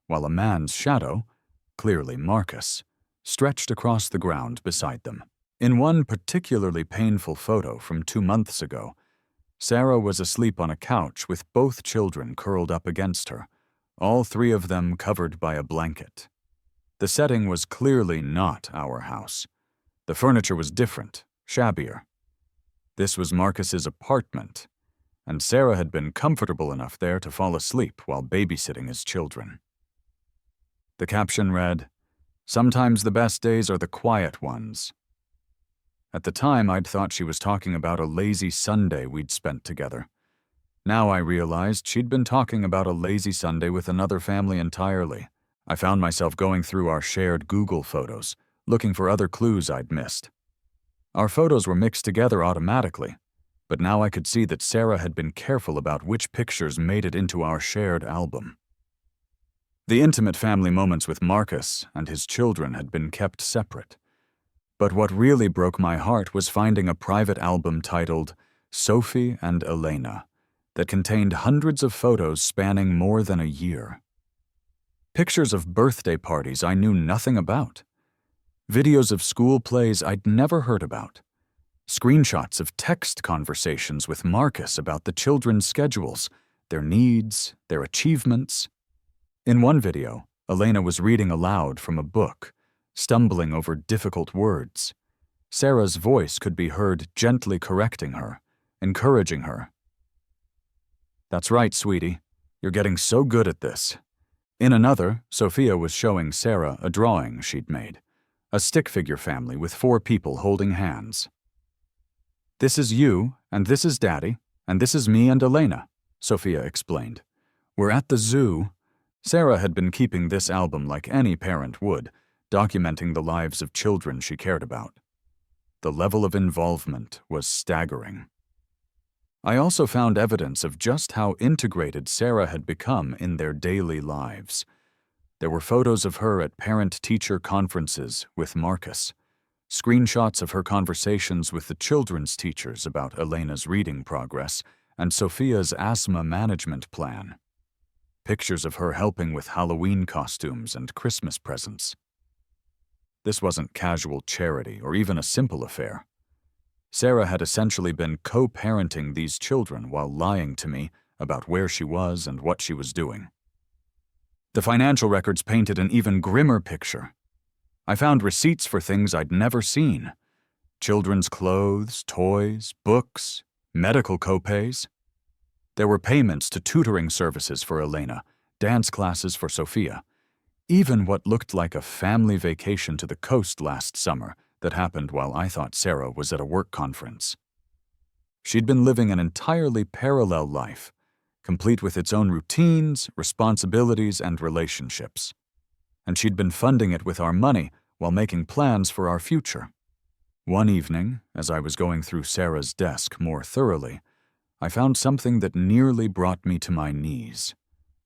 while a man's shadow, clearly Marcus, stretched across the ground beside them. In one particularly painful photo from 2 months ago, Sarah was asleep on a couch with both children curled up against her, all 3 of them covered by a blanket. The setting was clearly not our house. The furniture was different, shabbier. This was Marcus's apartment, and Sarah had been comfortable enough there to fall asleep while babysitting his children. The caption read, "Sometimes the best days are the quiet ones." At the time, I'd thought she was talking about a lazy Sunday we'd spent together. Now I realized she'd been talking about a lazy Sunday with another family entirely. I found myself going through our shared Google photos, looking for other clues I'd missed. Our photos were mixed together automatically, but now I could see that Sarah had been careful about which pictures made it into our shared album. The intimate family moments with Marcus and his children had been kept separate. But what really broke my heart was finding a private album titled Sophie and Elena that contained hundreds of photos spanning more than a year. Pictures of birthday parties I knew nothing about. Videos of school plays I'd never heard about. Screenshots of text conversations with Marcus about the children's schedules, their needs, their achievements. In one video, Elena was reading aloud from a book, stumbling over difficult words. Sarah's voice could be heard gently correcting her, encouraging her. "That's right, sweetie. You're getting so good at this." In another, Sophia was showing Sarah a drawing she'd made, a stick figure family with 4 people holding hands. "This is you, and this is Daddy, and this is me and Elena," Sophia explained. "We're at the zoo." Sarah had been keeping this album like any parent would, documenting the lives of children she cared about. The level of involvement was staggering. I also found evidence of just how integrated Sarah had become in their daily lives. There were photos of her at parent-teacher conferences with Marcus, screenshots of her conversations with the children's teachers about Elena's reading progress and Sophia's asthma management plan, pictures of her helping with Halloween costumes and Christmas presents. This wasn't casual charity or even a simple affair. Sarah had essentially been co-parenting these children while lying to me about where she was and what she was doing. The financial records painted an even grimmer picture. I found receipts for things I'd never seen: children's clothes, toys, books, medical copays. There were payments to tutoring services for Elena, dance classes for Sophia, even what looked like a family vacation to the coast last summer that happened while I thought Sarah was at a work conference. She'd been living an entirely parallel life, complete with its own routines, responsibilities, and relationships. And she'd been funding it with our money while making plans for our future. One evening, as I was going through Sarah's desk more thoroughly, I found something that nearly brought me to my knees: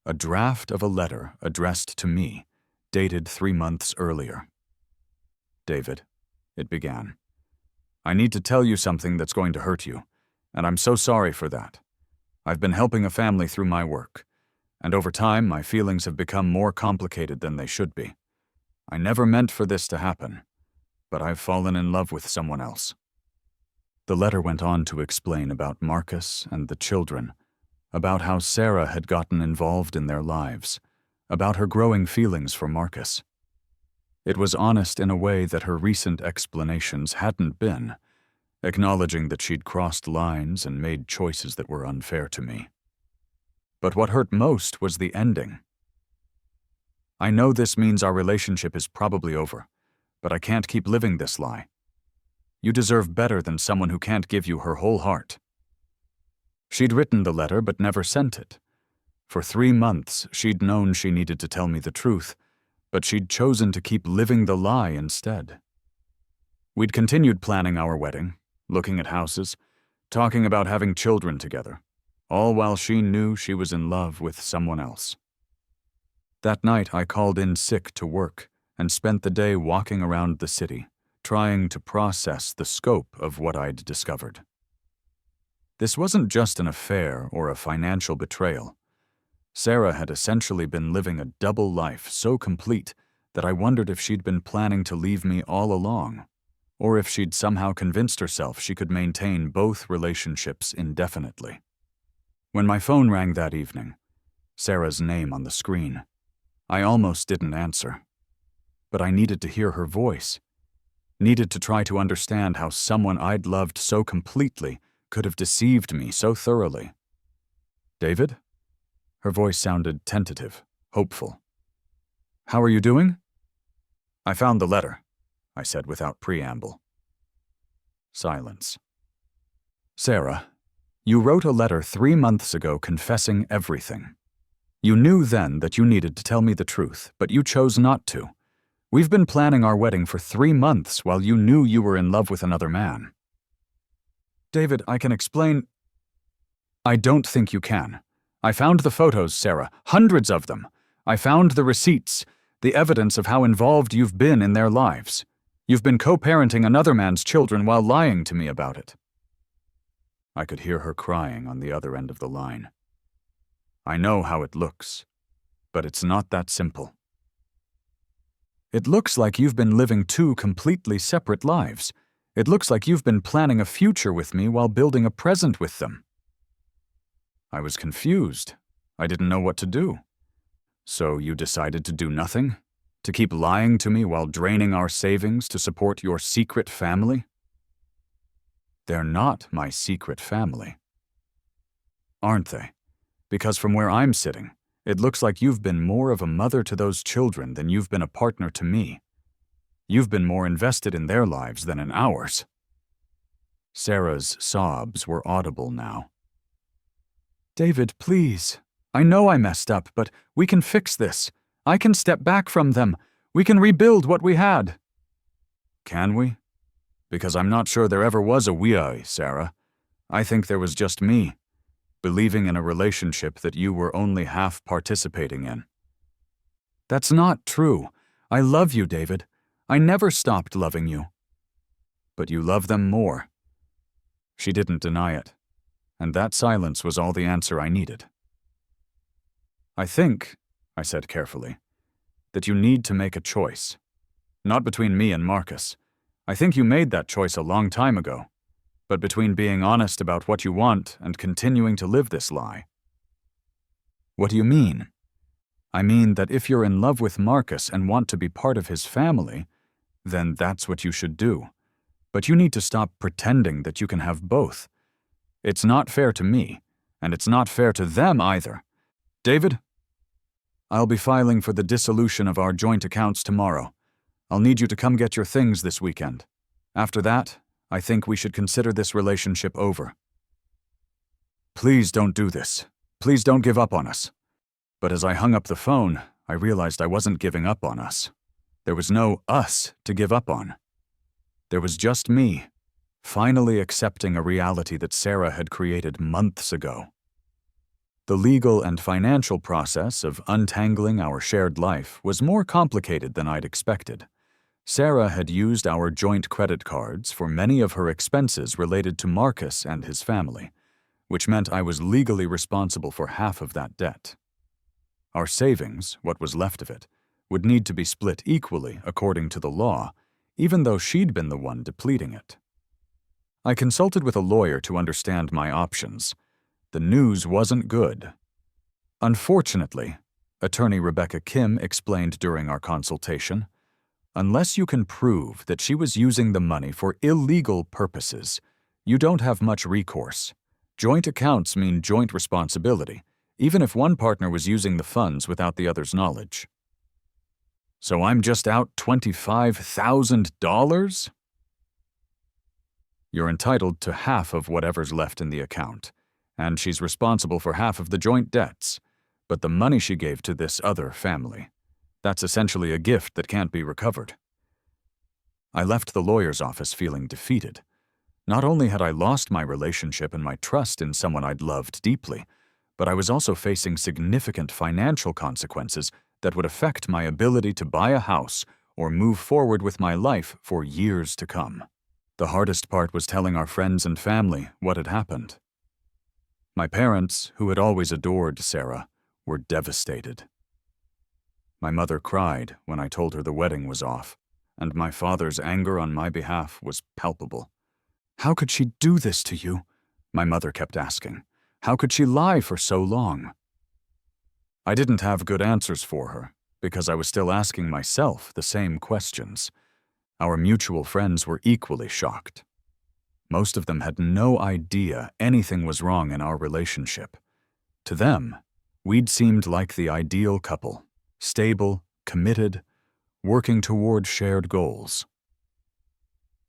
a draft of a letter addressed to me, dated 3 months earlier. "David," it began, "I need to tell you something that's going to hurt you, and I'm so sorry for that. I've been helping a family through my work, and over time my feelings have become more complicated than they should be. I never meant for this to happen, but I've fallen in love with someone else." The letter went on to explain about Marcus and the children, about how Sarah had gotten involved in their lives, about her growing feelings for Marcus. It was honest in a way that her recent explanations hadn't been, acknowledging that she'd crossed lines and made choices that were unfair to me. But what hurt most was the ending. "I know this means our relationship is probably over, but I can't keep living this lie. You deserve better than someone who can't give you her whole heart." She'd written the letter but never sent it. For 3 months, she'd known she needed to tell me the truth, but she'd chosen to keep living the lie instead. We'd continued planning our wedding, looking at houses, talking about having children together, all while she knew she was in love with someone else. That night, I called in sick to work and spent the day walking around the city, trying to process the scope of what I'd discovered. This wasn't just an affair or a financial betrayal. Sarah had essentially been living a double life so complete that I wondered if she'd been planning to leave me all along, or if she'd somehow convinced herself she could maintain both relationships indefinitely. When my phone rang that evening, Sarah's name on the screen, I almost didn't answer. But I needed to hear her voice, needed to try to understand how someone I'd loved so completely could have deceived me so thoroughly. "David?" Her voice sounded tentative, hopeful. "How are you doing?" "I found the letter," I said without preamble. Silence. "Sarah, you wrote a letter 3 months ago confessing everything. You knew then that you needed to tell me the truth, but you chose not to. We've been planning our wedding for 3 months while you knew you were in love with another man." "David, I can explain." "I don't think you can. I found the photos, Sarah, hundreds of them. I found the receipts, the evidence of how involved you've been in their lives. You've been co-parenting another man's children while lying to me about it." I could hear her crying on the other end of the line. "I know how it looks, but it's not that simple. It looks like you've been living 2 completely separate lives. It looks like you've been planning a future with me while building a present with them." I was confused. I didn't know what to do. "So you decided to do nothing? To keep lying to me while draining our savings to support your secret family?" "They're not my secret family." "Aren't they? Because from where I'm sitting, it looks like you've been more of a mother to those children than you've been a partner to me. You've been more invested in their lives than in ours." Sarah's sobs were audible now. "David, please. I know I messed up, but we can fix this. I can step back from them. We can rebuild what we had." "Can we? Because I'm not sure there ever was a we, Sarah. I think there was just me, believing in a relationship that you were only half participating in." "That's not true. I love you, David. I never stopped loving you." "But you love them more." She didn't deny it, and that silence was all the answer I needed. "I think," I said carefully, "that you need to make a choice. Not between me and Marcus. I think you made that choice a long time ago. But between being honest about what you want and continuing to live this lie. What do you mean? I mean that if you're in love with Marcus and want to be part of his family, then that's what you should do. But you need to stop pretending that you can have both. It's not fair to me, and it's not fair to them either. David, I'll be filing for the dissolution of our joint accounts tomorrow. I'll need you to come get your things this weekend. After that, I think we should consider this relationship over. Please don't do this. Please don't give up on us. But as I hung up the phone, I realized I wasn't giving up on us. There was no us to give up on. There was just me, finally accepting a reality that Sarah had created months ago. The legal and financial process of untangling our shared life was more complicated than I'd expected. Sarah had used our joint credit cards for many of her expenses related to Marcus and his family, which meant I was legally responsible for half of that debt. Our savings, what was left of it, would need to be split equally according to the law, even though she'd been the one depleting it. I consulted with a lawyer to understand my options. The news wasn't good. Unfortunately, attorney Rebecca Kim explained during our consultation, unless you can prove that she was using the money for illegal purposes, you don't have much recourse. Joint accounts mean joint responsibility, even if one partner was using the funds without the other's knowledge. So I'm just out $25,000? You're entitled to half of whatever's left in the account, and she's responsible for half of the joint debts, but the money she gave to this other family, that's essentially a gift that can't be recovered. I left the lawyer's office feeling defeated. Not only had I lost my relationship and my trust in someone I'd loved deeply, but I was also facing significant financial consequences that would affect my ability to buy a house or move forward with my life for years to come. The hardest part was telling our friends and family what had happened. My parents, who had always adored Sarah, were devastated. My mother cried when I told her the wedding was off, and my father's anger on my behalf was palpable. "How could she do this to you?" my mother kept asking. "How could she lie for so long?" I didn't have good answers for her, because I was still asking myself the same questions. Our mutual friends were equally shocked. Most of them had no idea anything was wrong in our relationship. To them, we'd seemed like the ideal couple, stable, committed, working toward shared goals.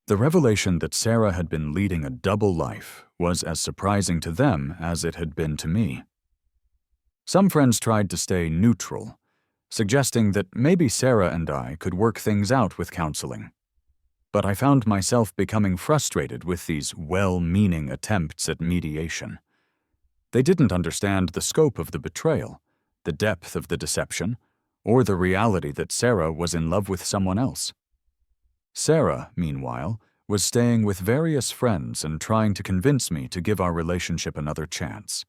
The revelation that Sarah had been leading a double life was as surprising to them as it had been to me. Some friends tried to stay neutral, suggesting that maybe Sarah and I could work things out with counseling. But I found myself becoming frustrated with these well-meaning attempts at mediation. They didn't understand the scope of the betrayal, the depth of the deception, or the reality that Sarah was in love with someone else. Sarah, meanwhile, was staying with various friends and trying to convince me to give our relationship another chance.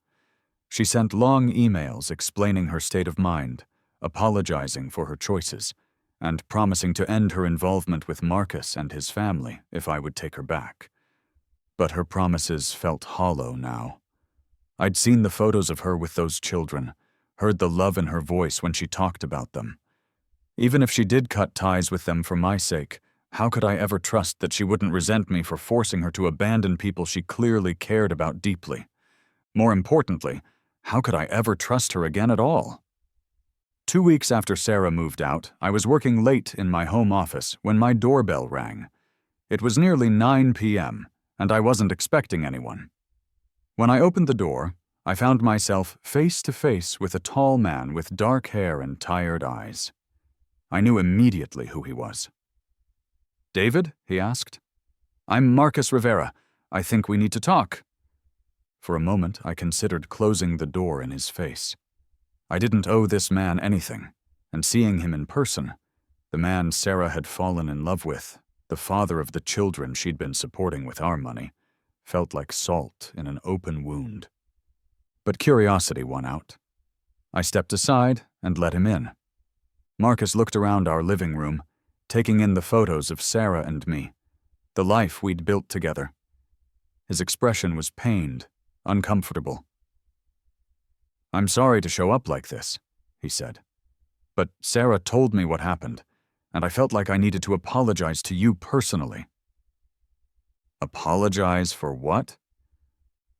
She sent long emails explaining her state of mind, apologizing for her choices, and promising to end her involvement with Marcus and his family if I would take her back. But her promises felt hollow now. I'd seen the photos of her with those children, heard the love in her voice when she talked about them. Even if she did cut ties with them for my sake, how could I ever trust that she wouldn't resent me for forcing her to abandon people she clearly cared about deeply? More importantly, how could I ever trust her again at all? 2 weeks after Sarah moved out, I was working late in my home office when my doorbell rang. It was nearly 9 p.m., and I wasn't expecting anyone. When I opened the door, I found myself face to face with a tall man with dark hair and tired eyes. I knew immediately who he was. "David?" he asked. "I'm Marcus Rivera. I think we need to talk." For a moment, I considered closing the door in his face. I didn't owe this man anything, and seeing him in person, the man Sarah had fallen in love with, the father of the children she'd been supporting with our money, felt like salt in an open wound. But curiosity won out. I stepped aside and let him in. Marcus looked around our living room, taking in the photos of Sarah and me, the life we'd built together. His expression was pained, uncomfortable. "I'm sorry to show up like this," he said. "But Sarah told me what happened, and I felt like I needed to apologize to you personally." "Apologize for what?"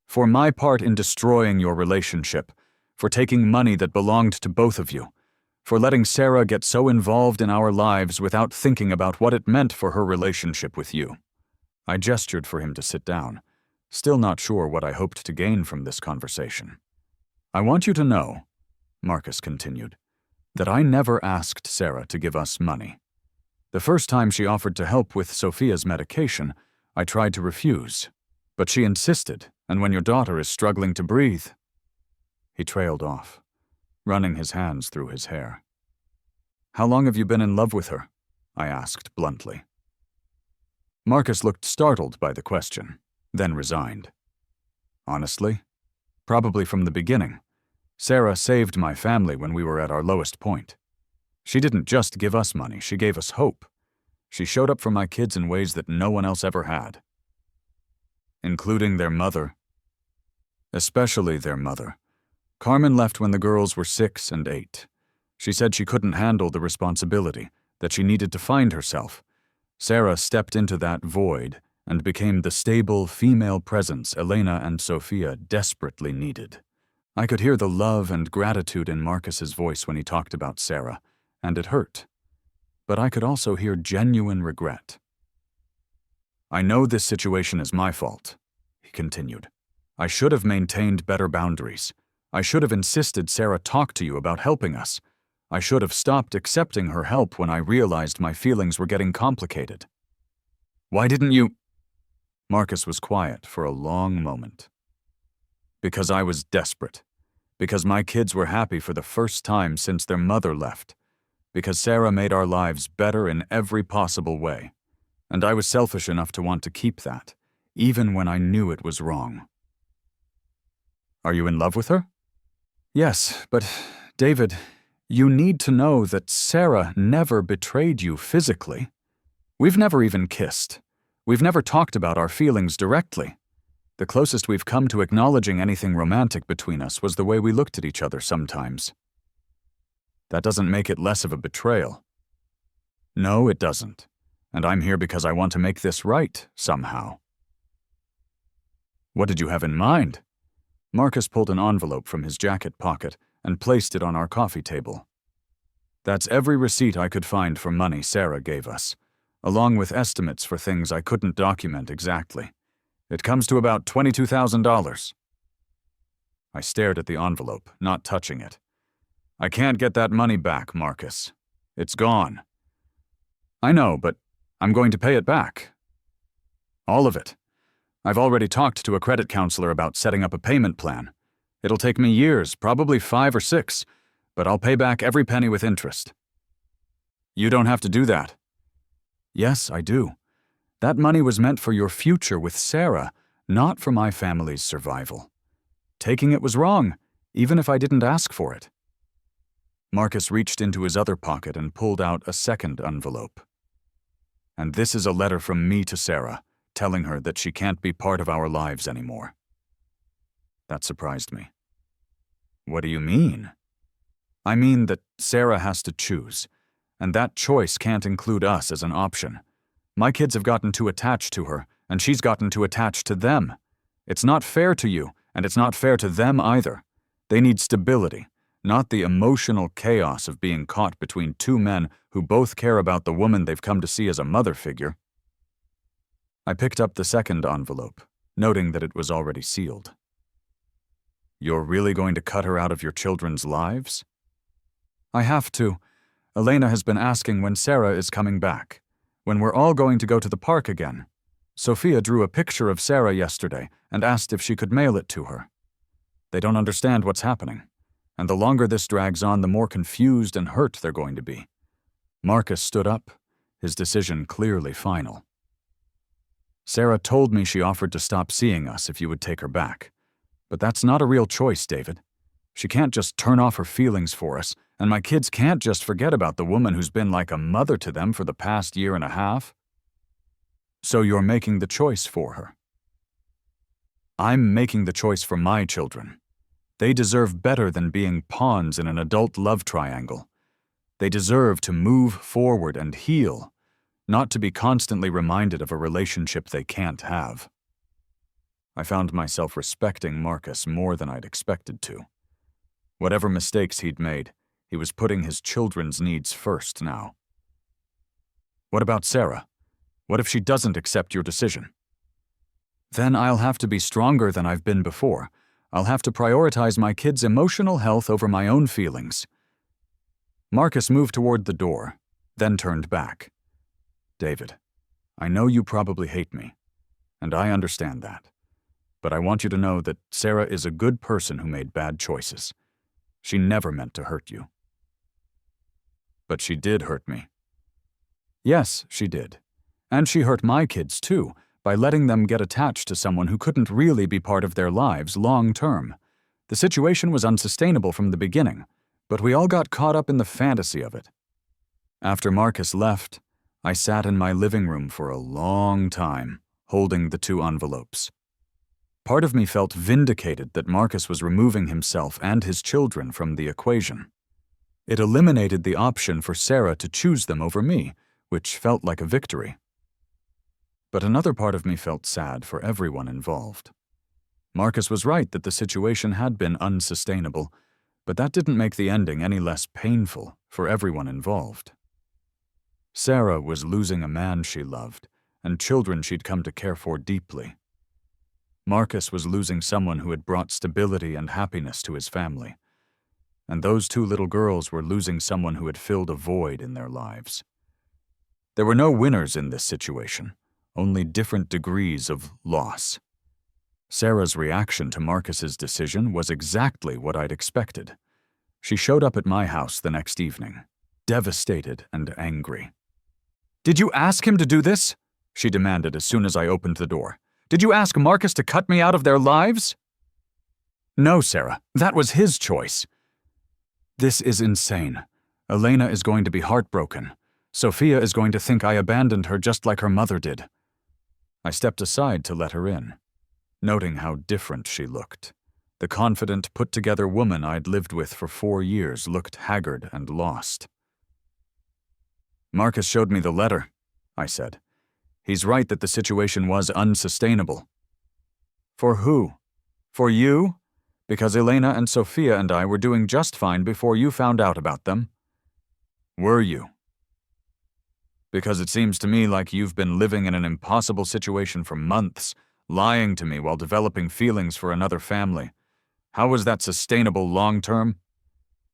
"For my part in destroying your relationship, for taking money that belonged to both of you, for letting Sarah get so involved in our lives without thinking about what it meant for her relationship with you." I gestured for him to sit down, still not sure what I hoped to gain from this conversation. "I want you to know," Marcus continued, "that I never asked Sarah to give us money. The first time she offered to help with Sophia's medication, I tried to refuse, but she insisted, and when your daughter is struggling to breathe—" He trailed off, running his hands through his hair. "How long have you been in love with her?" I asked bluntly. Marcus looked startled by the question, then resigned. "Honestly, probably from the beginning. Sarah saved my family when we were at our lowest point. She didn't just give us money, she gave us hope. She showed up for my kids in ways that no one else ever had." "Including their mother?" "Especially their mother. Carmen left when the girls were 6 and 8. She said she couldn't handle the responsibility, that she needed to find herself. Sarah stepped into that void and became the stable female presence Elena and Sophia desperately needed." I could hear the love and gratitude in Marcus's voice when he talked about Sarah, and it hurt. But I could also hear genuine regret. "I know this situation is my fault," he continued. "I should have maintained better boundaries. I should have insisted Sarah talk to you about helping us. I should have stopped accepting her help when I realized my feelings were getting complicated." "Why didn't you—" Marcus was quiet for a long moment. "Because I was desperate. Because my kids were happy for the first time since their mother left. Because Sarah made our lives better in every possible way. And I was selfish enough to want to keep that, even when I knew it was wrong." "Are you in love with her?" "Yes, but, David, you need to know that Sarah never betrayed you physically. We've never even kissed. We've never talked about our feelings directly. The closest we've come to acknowledging anything romantic between us was the way we looked at each other sometimes." "That doesn't make it less of a betrayal." "No, it doesn't. And I'm here because I want to make this right, somehow." "What did you have in mind?" Marcus pulled an envelope from his jacket pocket and placed it on our coffee table. "That's every receipt I could find for money Sarah gave us, along with estimates for things I couldn't document exactly. It comes to about $22,000. I stared at the envelope, not touching it. "I can't get that money back, Marcus. It's gone." "I know, but I'm going to pay it back." "All of it. I've already talked to a credit counselor about setting up a payment plan. It'll take me years, probably 5 or 6, but I'll pay back every penny with interest." "You don't have to do that." "Yes, I do. That money was meant for your future with Sarah, not for my family's survival. Taking it was wrong, even if I didn't ask for it." Marcus reached into his other pocket and pulled out a second envelope. "And this is a letter from me to Sarah, telling her that she can't be part of our lives anymore." That surprised me. "What do you mean?" "I mean that Sarah has to choose, and that choice can't include us as an option. My kids have gotten too attached to her, and she's gotten too attached to them. It's not fair to you, and it's not fair to them either. They need stability, not the emotional chaos of being caught between 2 men who both care about the woman they've come to see as a mother figure." I picked up the second envelope, noting that it was already sealed. "You're really going to cut her out of your children's lives?" "I have to. Elena has been asking when Sarah is coming back, when we're all going to go to the park again. Sophia drew a picture of Sarah yesterday and asked if she could mail it to her. They don't understand what's happening, and the longer this drags on, the more confused and hurt they're going to be." Marcus stood up, his decision clearly final. "Sarah told me she offered to stop seeing us if you would take her back. But that's not a real choice, David. She can't just turn off her feelings for us And my kids can't just forget about the woman who's been like a mother to them for the past year and a half. So you're making the choice for her. I'm making the choice for my children. They deserve better than being pawns in an adult love triangle. They deserve to move forward and heal, not to be constantly reminded of a relationship they can't have. I found myself respecting Marcus more than I'd expected to. Whatever mistakes he'd made, he was putting his children's needs first now. What about Sarah? What if she doesn't accept your decision? Then I'll have to be stronger than I've been before. I'll have to prioritize my kids' emotional health over my own feelings. Marcus moved toward the door, then turned back. David, I know you probably hate me, and I understand that. But I want you to know that Sarah is a good person who made bad choices. She never meant to hurt you. But she did hurt me. Yes, she did. And she hurt my kids too, by letting them get attached to someone who couldn't really be part of their lives long term. The situation was unsustainable from the beginning, but we all got caught up in the fantasy of it. After Marcus left, I sat in my living room for a long time, holding the 2 envelopes. Part of me felt vindicated that Marcus was removing himself and his children from the equation. It eliminated the option for Sarah to choose them over me, which felt like a victory. But another part of me felt sad for everyone involved. Marcus was right that the situation had been unsustainable, but that didn't make the ending any less painful for everyone involved. Sarah was losing a man she loved and children she'd come to care for deeply. Marcus was losing someone who had brought stability and happiness to his family. And those 2 little girls were losing someone who had filled a void in their lives. There were no winners in this situation, only different degrees of loss. Sarah's reaction to Marcus's decision was exactly what I'd expected. She showed up at my house the next evening, devastated and angry. "Did you ask him to do this?" she demanded as soon as I opened the door. "Did you ask Marcus to cut me out of their lives?" "No, Sarah, that was his choice." "This is insane. Elena is going to be heartbroken. Sophia is going to think I abandoned her just like her mother did." I stepped aside to let her in, noting how different she looked. The confident, put-together woman I'd lived with for 4 years looked haggard and lost. "Marcus showed me the letter," I said. "He's right that the situation was unsustainable." "For who? For you? Because Elena and Sophia and I were doing just fine before you found out about them." "Were you?" "Because it seems to me like you've been living in an impossible situation for months, lying to me while developing feelings for another family. How was that sustainable long-term?"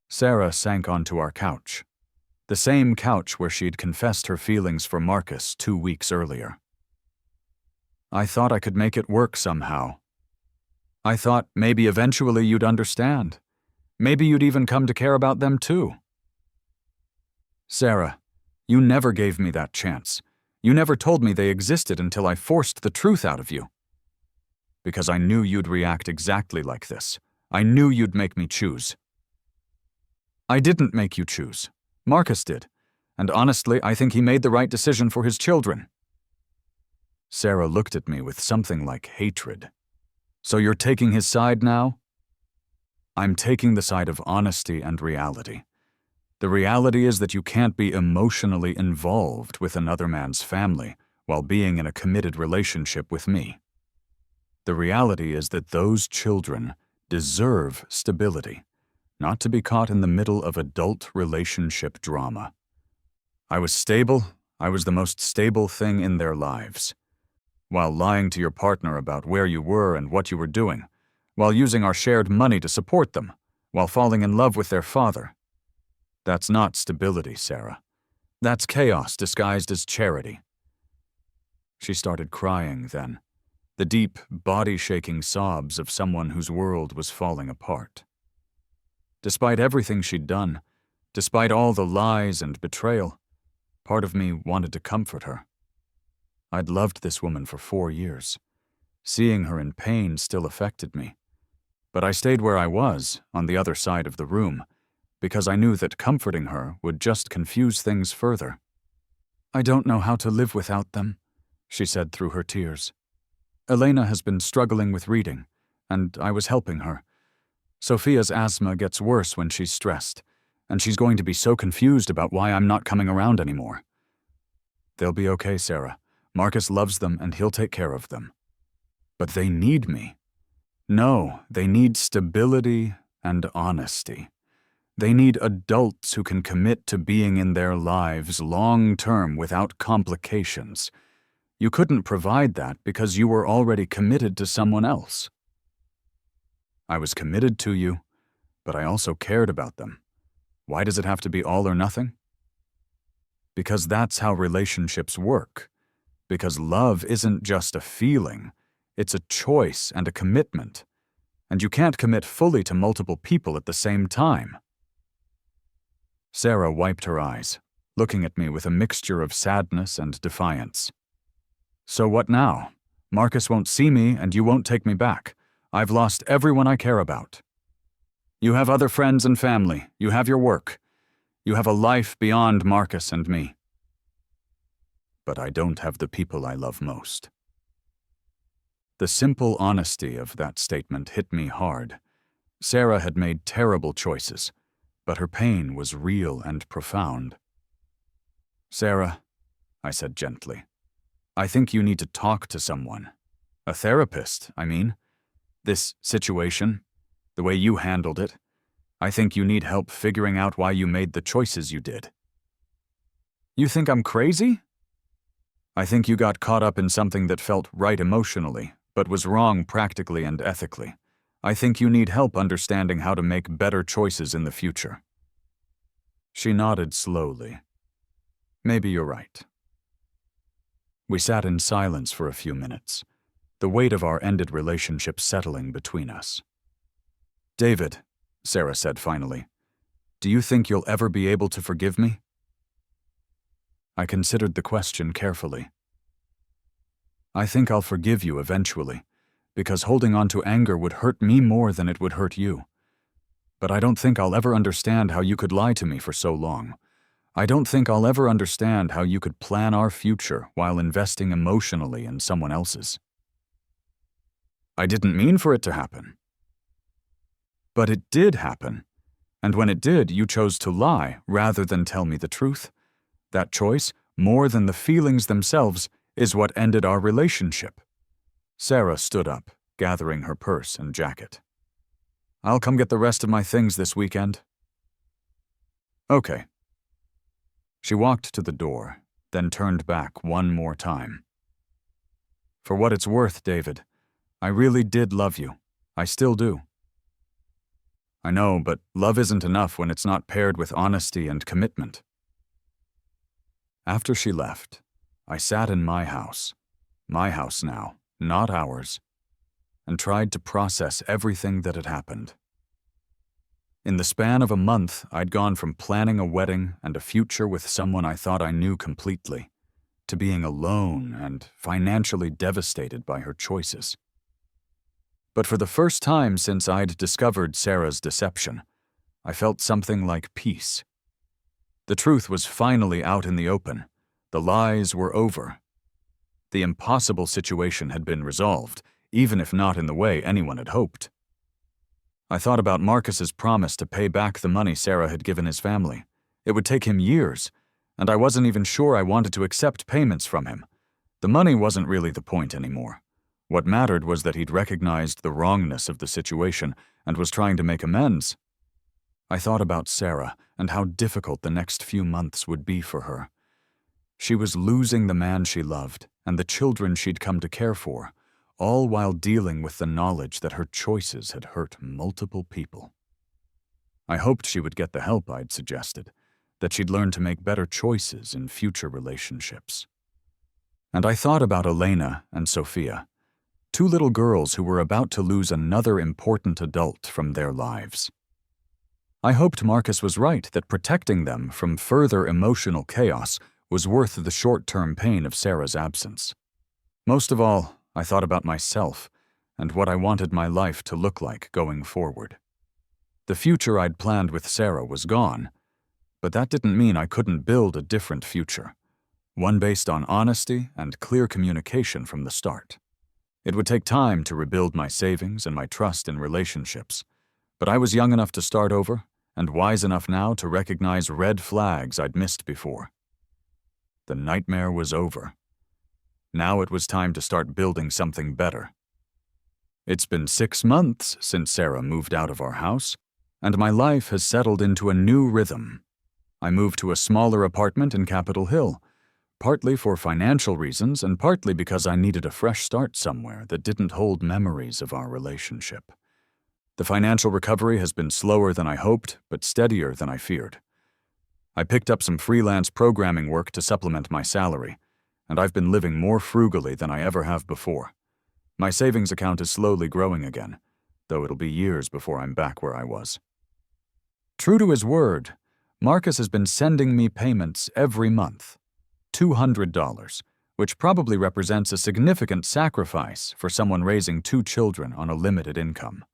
Sarah sank onto our couch, the same couch where she'd confessed her feelings for Marcus 2 weeks earlier. "I thought I could make it work somehow. I thought maybe eventually you'd understand. Maybe you'd even come to care about them too." "Sarah, you never gave me that chance. You never told me they existed until I forced the truth out of you." "Because I knew you'd react exactly like this. I knew you'd make me choose." "I didn't make you choose. Marcus did. And honestly, I think he made the right decision for his children." Sarah looked at me with something like hatred. "So you're taking his side now?" "I'm taking the side of honesty and reality. The reality is that you can't be emotionally involved with another man's family while being in a committed relationship with me. The reality is that those children deserve stability, not to be caught in the middle of adult relationship drama. I was stable. I was the most stable thing in their lives. While lying to your partner about where you were and what you were doing, while using our shared money to support them, while falling in love with their father. That's not stability, Sarah. That's chaos disguised as charity." She started crying then, the deep, body-shaking sobs of someone whose world was falling apart. Despite everything she'd done, despite all the lies and betrayal, part of me wanted to comfort her. I'd loved this woman for 4 years. Seeing her in pain still affected me. But I stayed where I was, on the other side of the room, because I knew that comforting her would just confuse things further. "I don't know how to live without them," she said through her tears. "Elena has been struggling with reading, and I was helping her. Sophia's asthma gets worse when she's stressed, and she's going to be so confused about why I'm not coming around anymore." "They'll be okay, Sarah. Marcus loves them and he'll take care of them." "But they need me." "No, they need stability and honesty. They need adults who can commit to being in their lives long-term without complications. You couldn't provide that because you were already committed to someone else." "I was committed to you, but I also cared about them. Why does it have to be all or nothing?" "Because that's how relationships work. Because love isn't just a feeling, it's a choice and a commitment. And you can't commit fully to multiple people at the same time." Sarah wiped her eyes, looking at me with a mixture of sadness and defiance. "So what now? Marcus won't see me and you won't take me back. I've lost everyone I care about. You have other friends and family. You have your work. You have a life beyond Marcus and me. But I don't have the people I love most." The simple honesty of that statement hit me hard. Sarah had made terrible choices, but her pain was real and profound. "Sarah," I said gently, "I think you need to talk to someone. A therapist, I mean. This situation, the way you handled it, I think you need help figuring out why you made the choices you did." "You think I'm crazy?" "I think you got caught up in something that felt right emotionally, but was wrong practically and ethically. I think you need help understanding how to make better choices in the future." She nodded slowly. "Maybe you're right." We sat in silence for a few minutes, the weight of our ended relationship settling between us. "David," Sarah said finally, "do you think you'll ever be able to forgive me?" I considered the question carefully. "I think I'll forgive you eventually, because holding on to anger would hurt me more than it would hurt you. But I don't think I'll ever understand how you could lie to me for so long. I don't think I'll ever understand how you could plan our future while investing emotionally in someone else's." "I didn't mean for it to happen." "But it did happen. And when it did, you chose to lie rather than tell me the truth. That choice, more than the feelings themselves, is what ended our relationship." Sarah stood up, gathering her purse and jacket. "I'll come get the rest of my things this weekend." "Okay." She walked to the door, then turned back one more time. "For what it's worth, David, I really did love you. I still do." "I know, but love isn't enough when it's not paired with honesty and commitment." After she left, I sat in my house now, not ours, and tried to process everything that had happened. In the span of a month, I'd gone from planning a wedding and a future with someone I thought I knew completely, to being alone and financially devastated by her choices. But for the first time since I'd discovered Sarah's deception, I felt something like peace. The truth was finally out in the open. The lies were over. The impossible situation had been resolved, even if not in the way anyone had hoped. I thought about Marcus's promise to pay back the money Sarah had given his family. It would take him years, and I wasn't even sure I wanted to accept payments from him. The money wasn't really the point anymore. What mattered was that he'd recognized the wrongness of the situation and was trying to make amends. I thought about Sarah and how difficult the next few months would be for her. She was losing the man she loved and the children she'd come to care for, all while dealing with the knowledge that her choices had hurt multiple people. I hoped she would get the help I'd suggested, that she'd learn to make better choices in future relationships. And I thought about Elena and Sophia, two little girls who were about to lose another important adult from their lives. I hoped Marcus was right that protecting them from further emotional chaos was worth the short-term pain of Sarah's absence. Most of all, I thought about myself and what I wanted my life to look like going forward. The future I'd planned with Sarah was gone, but that didn't mean I couldn't build a different future, one based on honesty and clear communication from the start. It would take time to rebuild my savings and my trust in relationships, but I was young enough to start over and wise enough now to recognize red flags I'd missed before. The nightmare was over. Now it was time to start building something better. It's been 6 months since Sarah moved out of our house, and my life has settled into a new rhythm. I moved to a smaller apartment in Capitol Hill, partly for financial reasons and partly because I needed a fresh start somewhere that didn't hold memories of our relationship. The financial recovery has been slower than I hoped, but steadier than I feared. I picked up some freelance programming work to supplement my salary, and I've been living more frugally than I ever have before. My savings account is slowly growing again, though it'll be years before I'm back where I was. True to his word, Marcus has been sending me payments every month, $200, which probably represents a significant sacrifice for someone raising 2 children on a limited income.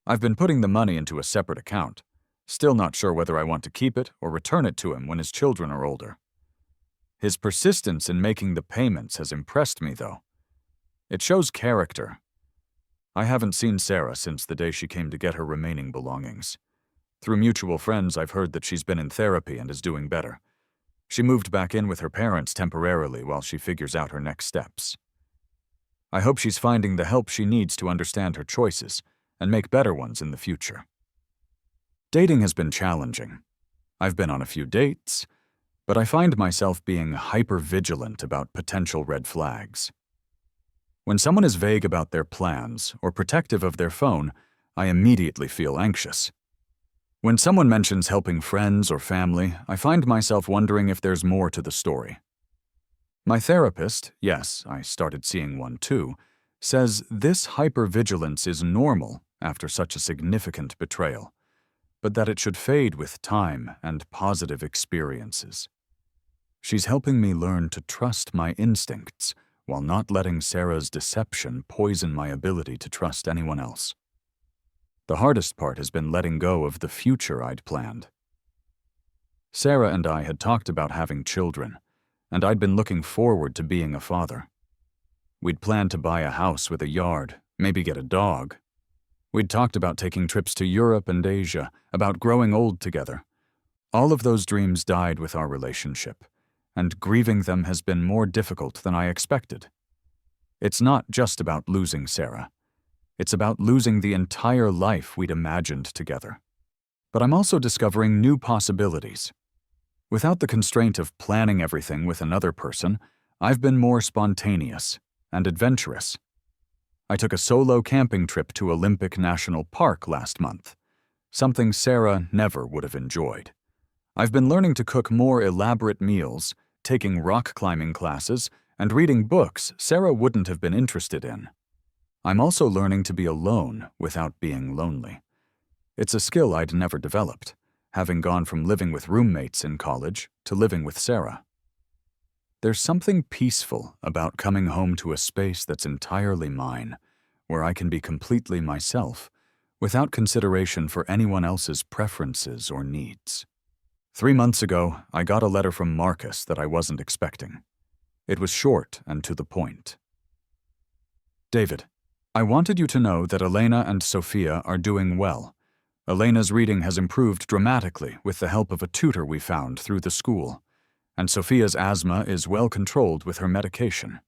I've been putting the money into a separate account, still not sure whether I want to keep it or return it to him when his children are older. His persistence in making the payments has impressed me, though. It shows character. I haven't seen Sarah since the day she came to get her remaining belongings. Through mutual friends, I've heard that she's been in therapy and is doing better. She moved back in with her parents temporarily while she figures out her next steps. I hope she's finding the help she needs to understand her choices and make better ones in the future. Dating has been challenging. I've been on a few dates, but I find myself being hyper-vigilant about potential red flags. When someone is vague about their plans or protective of their phone, I immediately feel anxious. When someone mentions helping friends or family, I find myself wondering if there's more to the story. My therapist, yes, I started seeing one too, says this hypervigilance is normal after such a significant betrayal, but that it should fade with time and positive experiences. She's helping me learn to trust my instincts while not letting Sarah's deception poison my ability to trust anyone else. The hardest part has been letting go of the future I'd planned. Sarah and I had talked about having children, and I'd been looking forward to being a father. We'd planned to buy a house with a yard, maybe get a dog. We'd talked about taking trips to Europe and Asia, about growing old together. All of those dreams died with our relationship, and grieving them has been more difficult than I expected. It's not just about losing Sarah. It's about losing the entire life we'd imagined together. But I'm also discovering new possibilities. Without the constraint of planning everything with another person, I've been more spontaneous and adventurous. I took a solo camping trip to Olympic National Park last month, something Sarah never would have enjoyed. I've been learning to cook more elaborate meals, taking rock climbing classes, and reading books Sarah wouldn't have been interested in. I'm also learning to be alone without being lonely. It's a skill I'd never developed, having gone from living with roommates in college to living with Sarah. There's something peaceful about coming home to a space that's entirely mine, where I can be completely myself, without consideration for anyone else's preferences or needs. 3 months ago, I got a letter from Marcus that I wasn't expecting. It was short and to the point. David, I wanted you to know that Elena and Sophia are doing well. Elena's reading has improved dramatically with the help of a tutor we found through the school, and Sophia's asthma is well controlled with her medication.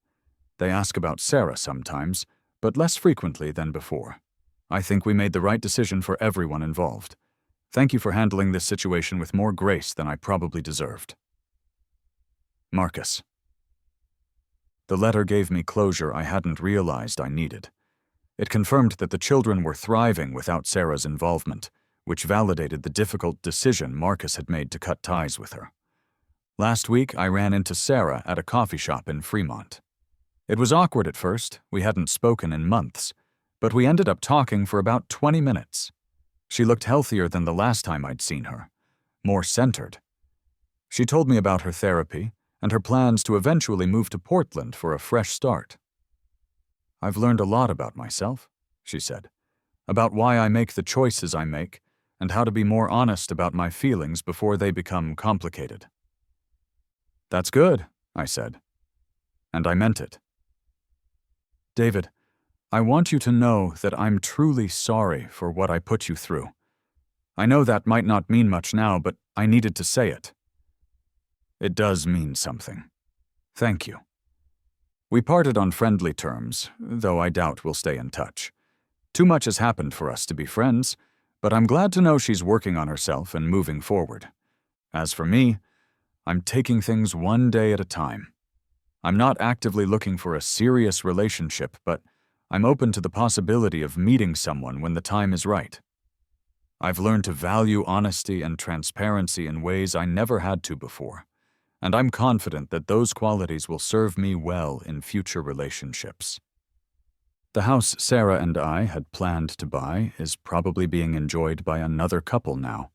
They ask about Sarah sometimes, but less frequently than before. I think we made the right decision for everyone involved. Thank you for handling this situation with more grace than I probably deserved. Marcus. The letter gave me closure I hadn't realized I needed. It confirmed that the children were thriving without Sarah's involvement, which validated the difficult decision Marcus had made to cut ties with her. Last week, I ran into Sarah at a coffee shop in Fremont. It was awkward at first, we hadn't spoken in months, but we ended up talking for about 20 minutes. She looked healthier than the last time I'd seen her, more centered. She told me about her therapy and her plans to eventually move to Portland for a fresh start. I've learned a lot about myself, she said, about why I make the choices I make, and how to be more honest about my feelings before they become complicated. "That's good," I said. And I meant it. "David, I want you to know that I'm truly sorry for what I put you through. I know that might not mean much now, but I needed to say it." "It does mean something. Thank you." We parted on friendly terms, though I doubt we'll stay in touch. Too much has happened for us to be friends, but I'm glad to know she's working on herself and moving forward. As for me, I'm taking things one day at a time. I'm not actively looking for a serious relationship, but I'm open to the possibility of meeting someone when the time is right. I've learned to value honesty and transparency in ways I never had to before, and I'm confident that those qualities will serve me well in future relationships. The house Sarah and I had planned to buy is probably being enjoyed by another couple now.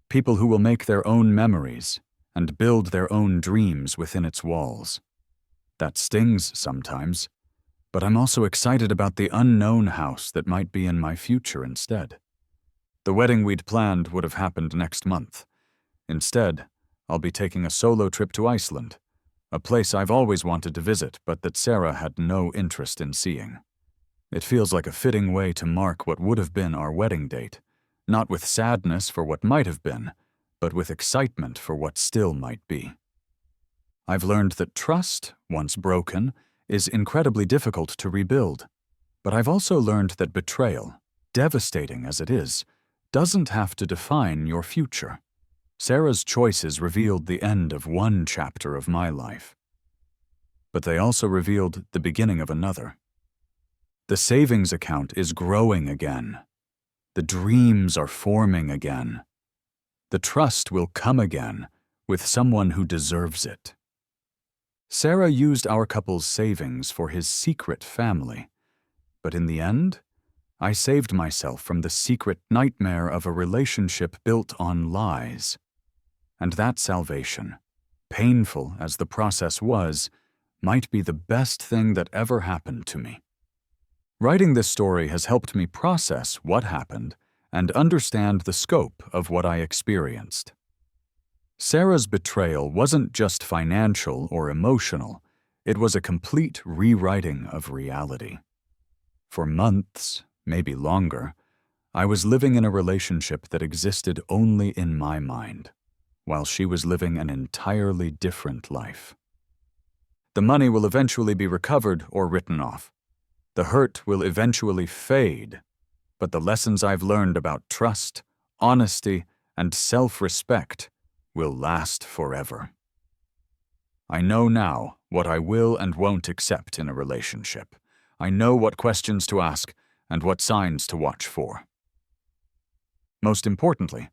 People who will make their own memories and build their own dreams within its walls. That stings sometimes, but I'm also excited about the unknown house that might be in my future instead. The wedding we'd planned would have happened next month. Instead, I'll be taking a solo trip to Iceland, a place I've always wanted to visit but that Sarah had no interest in seeing. It feels like a fitting way to mark what would have been our wedding date, not with sadness for what might have been, but with excitement for what still might be. I've learned that trust, once broken, is incredibly difficult to rebuild, but I've also learned that betrayal, devastating as it is, doesn't have to define your future. Sarah's choices revealed the end of one chapter of my life, but they also revealed the beginning of another. The savings account is growing again. The dreams are forming again. The trust will come again with someone who deserves it. Sarah used our couple's savings for his secret family, but in the end, I saved myself from the secret nightmare of a relationship built on lies. And that salvation, painful as the process was, might be the best thing that ever happened to me. Writing this story has helped me process what happened and understand the scope of what I experienced. Sarah's betrayal wasn't just financial or emotional, it was a complete rewriting of reality. For months, maybe longer, I was living in a relationship that existed only in my mind, while she was living an entirely different life. The money will eventually be recovered or written off. The hurt will eventually fade, but the lessons I've learned about trust, honesty, and self-respect will last forever. I know now what I will and won't accept in a relationship. I know what questions to ask and what signs to watch for. Most importantly,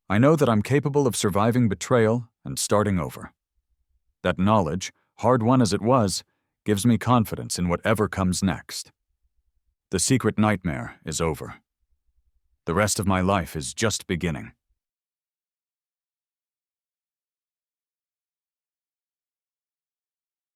I know that I'm capable of surviving betrayal and starting over. That knowledge, hard-won as it was, gives me confidence in whatever comes next. The secret nightmare is over. The rest of my life is just beginning.